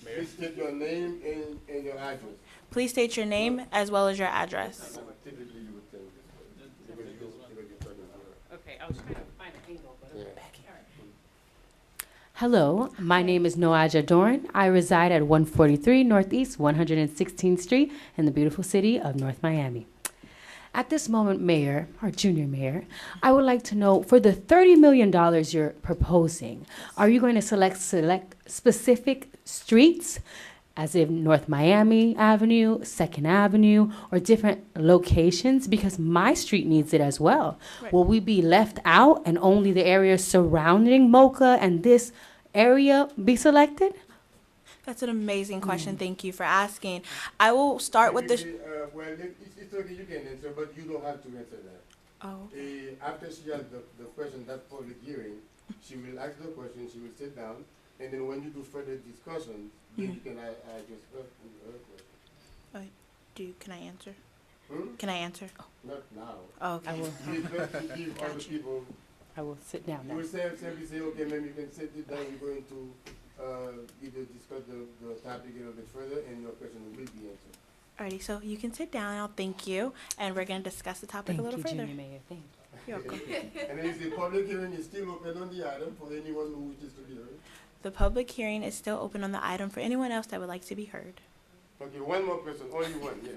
Please state your name and your address. Please state your name as well as your address. Typically, you would tell this. Okay, I was trying to find an angle, but Yeah. back here. Hello, my name is Noaja Doran. I reside at 143 Northeast 116th Street in the beautiful city of North Miami. At this moment, Mayor, or Junior Mayor, I would like to know, for the $30 million you're proposing, are you going to select specific streets, as in North Miami Avenue, 2nd Avenue, or different locations? Because my street needs it as well. Right. Will we be left out and only the areas surrounding Mocha and this area be selected? That's an amazing question. Thank you for asking. I will start with the. Well, it's okay, you can answer, but you don't have to answer that. Oh. After she has the question, that public hearing, she will ask the question, she will sit down, and then when you do further discussion, then you can just her question. Can I answer? Hmm? Can I answer? Not now. Oh, okay. I will. Give other people. I will sit down You now. will simply say, okay, ma'am, you can sit it down, we're going to either discuss the topic a little bit further, and your question will be answered. Alrighty, so you can sit down. I'll thank you, and we're gonna discuss the topic a little further. Junior Mayor. Thank you. You're welcome. And then the public hearing is still open on the item for anyone who wishes to be heard. The public hearing is still open on the item for anyone else that would like to be heard. Okay, one more person, only one, yeah.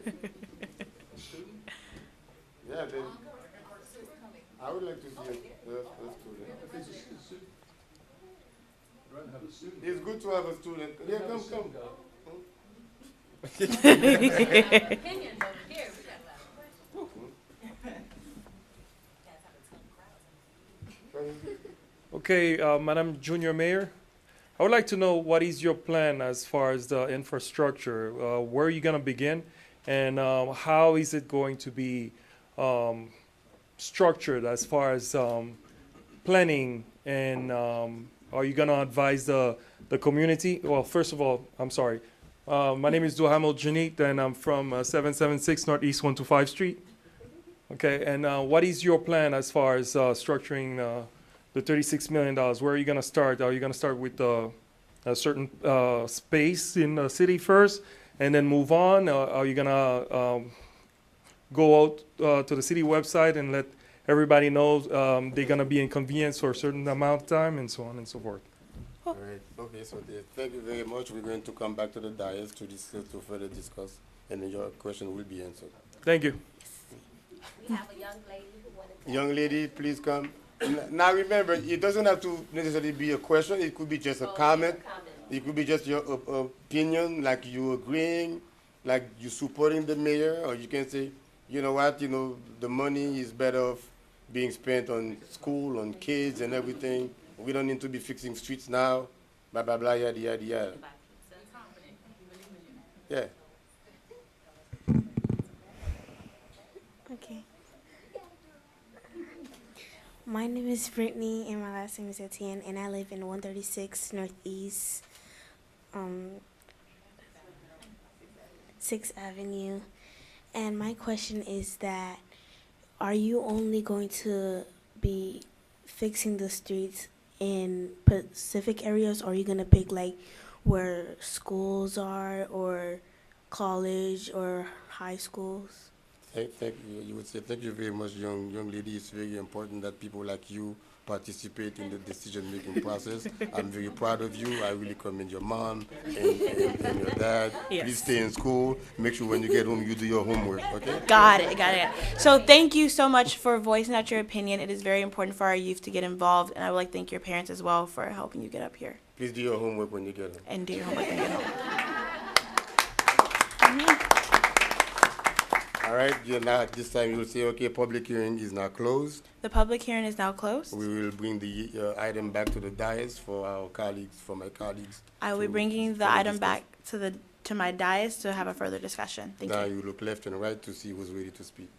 Yeah, then, I would like to see a student. It's good to have a student. Yeah, come. Okay, Madam Junior Mayor, I would like to know what is your plan as far as the infrastructure? Where are you going to begin, and how is it going to be structured as far as planning, and are you going to advise the community? Well, first of all, I'm sorry. My name is Duhamel Janit, and I'm from 776 Northeast 125 Street. Okay, and what is your plan as far as structuring the $36 million? Where are you going to start? Are you going to start with a certain space in the city first and then move on? Are you going to go out to the city website and let everybody know they're going to be inconvenienced for a certain amount of time, and so on and so forth? All right, okay, so thank you very much. We're going to come back to the dais to further discuss, and then your question will be answered. Thank you. We have a young lady who wanted to. Young lady, please come. Now remember, it doesn't have to necessarily be a question. It could be just a comment. It could be just your opinion, like you agreeing, like you supporting the mayor, or you can say, you know what, the money is better off being spent on school, on kids and everything. We don't need to be fixing streets now, blah, blah, blah, yada, yada, yada. Yeah. Okay. My name is Brittany, and my last name is Etienne, and I live in 136 Northeast 6th Avenue. And my question is that, are you only going to be fixing the streets in specific areas, or are you going to pick like where schools are, or college, or high schools? Thank you. You would say thank you very much, young lady. It's very important that people like you participate in the decision-making process. I'm very proud of you. I really commend your mom and your dad. Yes. Please stay in school. Make sure when you get home you do your homework, okay? Got it. So thank you so much for voicing out your opinion. It is very important for our youth to get involved, and I would like to thank your parents as well for helping you get up here. Please do your homework when you get home. And do your homework when you get home. All right, now at this time you will say, okay, public hearing is now closed. The public hearing is now closed. We will bring the item back to the dais for my colleagues. I will be bringing the item back to my dais to have a further discussion. Thank Now you. you look left and right to see who's ready to speak.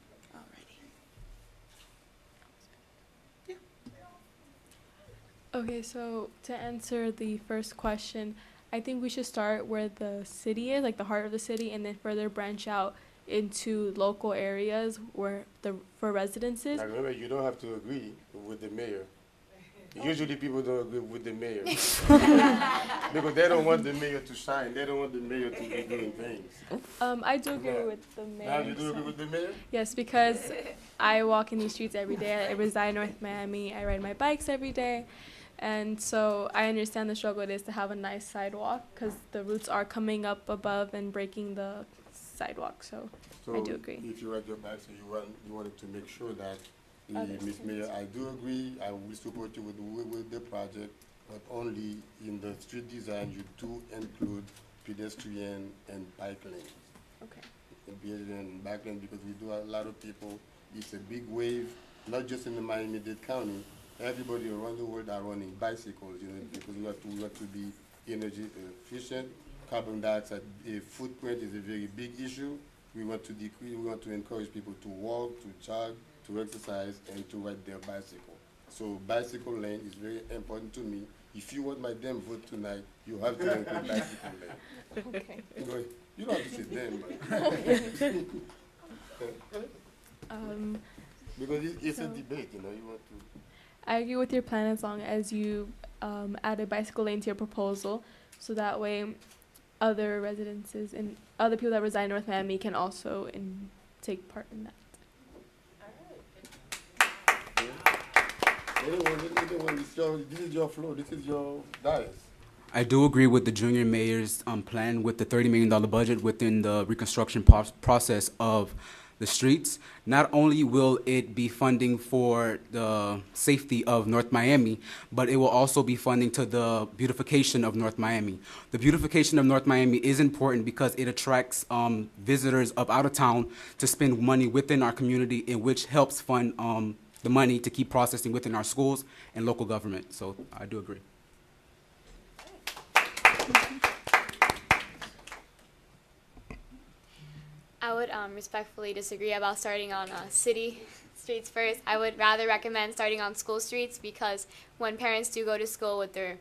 Okay, so to answer the first question, I think we should start where the city is, like the heart of the city, and then further branch out into local areas where for residences. Now remember, you don't have to agree with the mayor. Usually people don't agree with the mayor because they don't want the mayor to shine. They don't want the mayor to be doing things. I do agree with the mayor. Now you do agree with the mayor? Yes, because I walk in these streets every day. I reside in North Miami. I ride my bikes every day. And so I understand the struggle it is to have a nice sidewalk because the roots are coming up above and breaking the sidewalk. So, So I do agree. if you read your back, so you wanted to make sure that, Others Ms. can Mayor, I do agree, I will support you with the project, but only in the street design, you do include pedestrian and bike lanes. Okay. And pedestrian and bike lane, because we do have a lot of people, it's a big wave, not just in the Miami-Dade County, everybody around the world are running bicycles, because we have to be energy efficient. Carbon dioxide footprint is a very big issue. We want to decrease, we want to encourage people to walk, to jog, to exercise, and to ride their bicycle. So bicycle lane is very important to me. If you want my damn vote tonight, you have to include bicycle lane. Okay. You don't have to say damn, but. Because it's a debate, you want to. I agree with your plan as long as you add a bicycle lane to your proposal, so that way other residences and other people that reside in North Miami can also take part in that. Anyone, this is your floor, this is your dais. I do agree with the junior mayor's plan with the $30 million budget within the reconstruction process of the streets. Not only will it be funding for the safety of North Miami, but it will also be funding to the beautification of North Miami. The beautification of North Miami is important because it attracts visitors of out of town to spend money within our community, in which helps fund the money to keep processing within our schools and local government. So I do agree. I would respectfully disagree about starting on city streets first. I would rather recommend starting on school streets, because when parents do go to school with their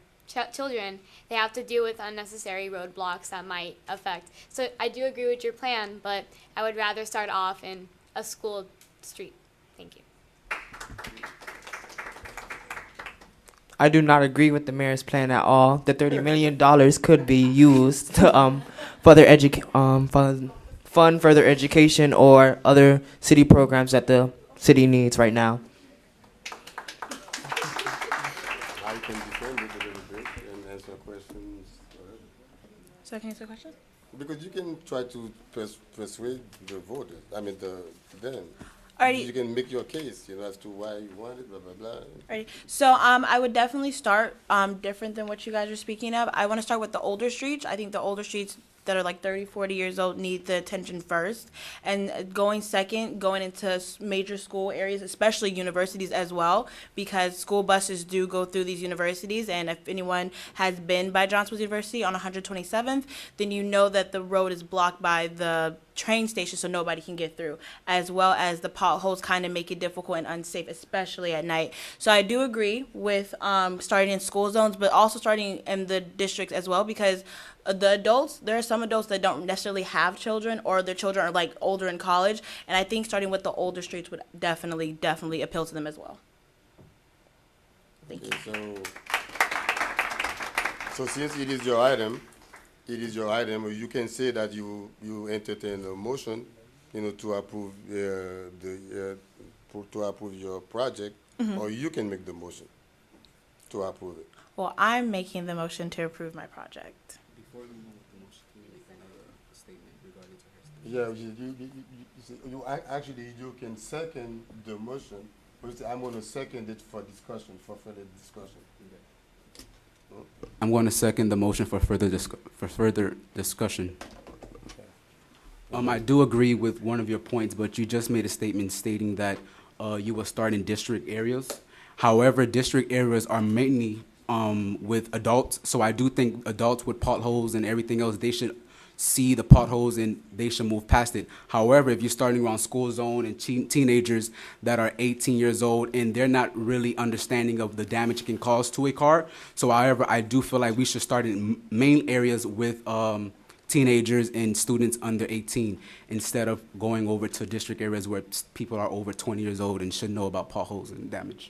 children, they have to deal with unnecessary roadblocks that might affect. So I do agree with your plan, but I would rather start off in a school street. Thank you. I do not agree with the mayor's plan at all. The $30 million could be used to fund further education or other city programs that the city needs right now. I can defend it a little bit and answer questions. So can you answer questions? Because you can try to persuade the voters, them. Alrighty. You can make your case, as to why you want it, blah, blah, blah. Alrighty. So I would definitely start different than what you guys are speaking of. I want to start with the older streets. I think the older streets that are like 30, 40 years old need the attention first. And going second, going into major school areas, especially universities as well, because school buses do go through these universities. And if anyone has been by Johns University on 127th, then you know that the road is blocked by the train station, so nobody can get through, as well as the potholes kind of make it difficult and unsafe, especially at night. So I do agree with starting in school zones, but also starting in the districts as well, because the adults, there are some adults that don't necessarily have children, or their children are like older in college, and I think starting with the older streets would definitely appeal to them as well. Thank you. So since it is your item, you can say that you entertain a motion, to approve to approve your project, or you can make the motion to approve it. Well, I'm making the motion to approve my project. Before you move the motion, can you make a statement regarding to her statement? Actually, you can second the motion, but I'm going to second it for discussion, for further discussion. I'm going to second the motion for further discussion. I do agree with one of your points, but you just made a statement stating that you will start in district areas. However, district areas are mainly with adults, so I do think adults with potholes and everything else, they should see the potholes and they should move past it. However, if you're starting around school zone and teenagers that are 18 years old and they're not really understanding of the damage it can cause to a car, so however, I do feel like we should start in main areas with teenagers and students under 18 instead of going over to district areas where people are over 20 years old and should know about potholes and damage.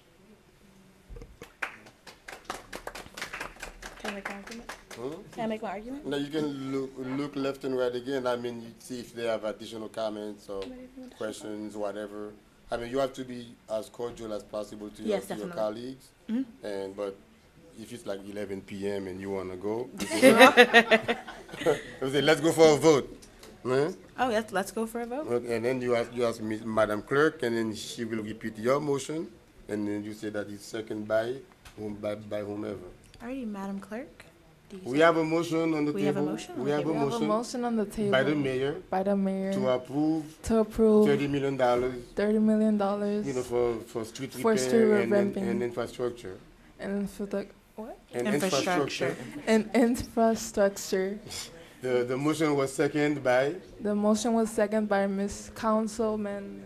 Can I make my argument? Can I make my argument? No, you can look left and right again. You see if they have additional comments or questions, whatever. You have to be as cordial as possible to your colleagues. But if it's like 11 p.m. and you want to go, say, let's go for a vote. Huh? Oh, yes, let's go for a vote. Okay, and then you ask Madam Clerk, and then she will repeat your motion, and then you say that it's second by whomever. Alrighty, Madam Clerk. do you We say- have a motion on the table. We have a motion? We have Okay, a we have a motion. Motion on the table. By the mayor. By the mayor. To approve. To approve. $30 million. $30 million. You know, for street For street repair and revamping. infrastructure. And for the what? And infrastructure. And infrastructure. The motion was seconded by. The motion was seconded by Miss Councilman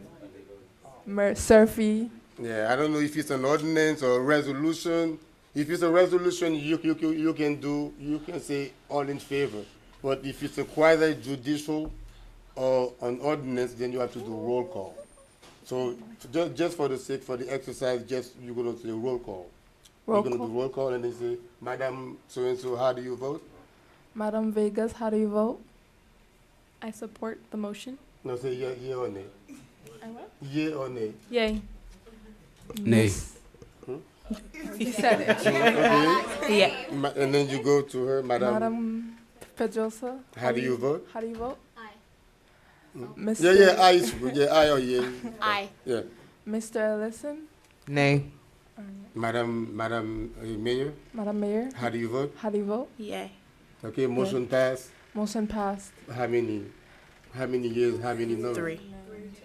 Surfy. Yeah, I don't know if it's an ordinance or a resolution. If it's a resolution, you can say all in favor. But if it's a quasi judicial or an ordinance, then you have to do roll call. So just for the sake, for the exercise, you're going to say roll call. Roll You're going to call. do roll call and then say, Madam so-and-so, how do you vote? Madam Vegas, how do you vote? I support the motion. No, say yea or nay. I what? Yea or nay. Yay. Nay. He said it. Okay. Yeah. And then you go to her, Madam Pedrosa. How do you vote? How do you vote? Mm. Yeah, aye is good. Yeah, aye or yeah. Aye. Yeah. Mr. Ellison. Nay. Madam Mayor. Madam Mayor. How do you vote? How do you vote? Yay. Okay, motion passed. Motion passed. How many years? How many no? 3.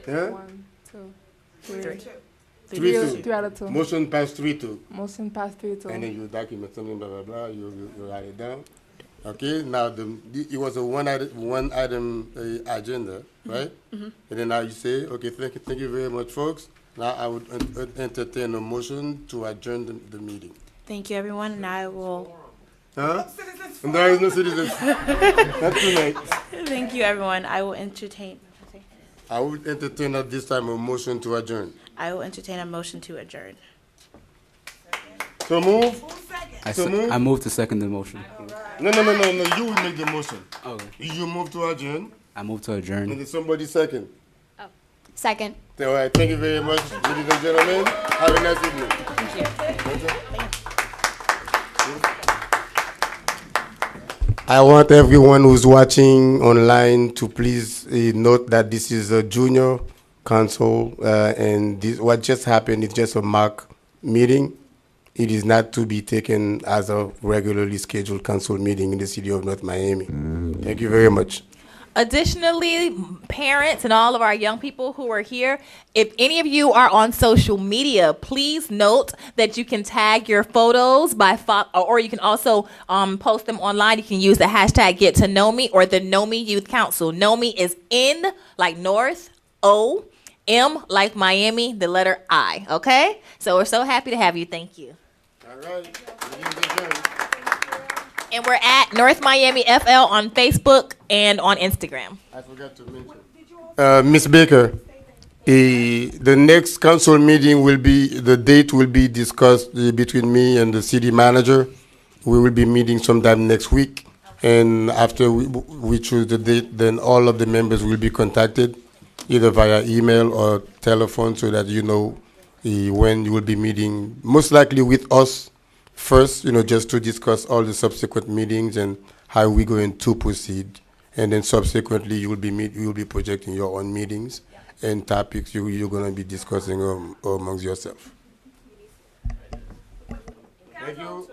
Huh? 1, 2, 3. 3-2. 3 out of 2. Motion passed 3-2. Motion passed 3-2. And then you document something, blah blah blah. You write it down. Okay. Now it was a one item agenda, right? Mhm. And then now you say, okay, thank you very much, folks. Now I would entertain a motion to adjourn the meeting. Thank you, everyone, and I will. Huh? There is no citizens. Not tonight. Thank you, everyone. I will entertain. I would entertain at this time a motion to adjourn. I will entertain a motion to adjourn. So move. I move to second the motion. No. You will make the motion. Okay. You move to adjourn. I move to adjourn. And then somebody second. Second. All right. Thank you very much, ladies and gentlemen. Have a nice evening. Thank you. I want everyone who's watching online to please note that this is a junior council, and what just happened is just a mock meeting. It is not to be taken as a regularly scheduled council meeting in the city of North Miami. Thank you very much. Additionally, parents and all of our young people who are here, if any of you are on social media, please note that you can tag your photos or you can also post them online. You can use the hashtag Get to Know Me or the Know Me Youth Council. Know Me is N like North, O, M like Miami, the letter I. Okay? So we're so happy to have you. Thank you. All right. Adjourned. And we're at North Miami FL on Facebook and on Instagram. I forgot to mention. Ms. Baker, the next council meeting the date will be discussed between me and the city manager. We will be meeting sometime next week. And after we choose the date, then all of the members will be contacted, either via email or telephone, so that you know when you will be meeting, most likely with us first, just to discuss all the subsequent meetings and how we're going to proceed. And then subsequently, you will be projecting your own meetings and topics you're going to be discussing amongst yourself. Thank you.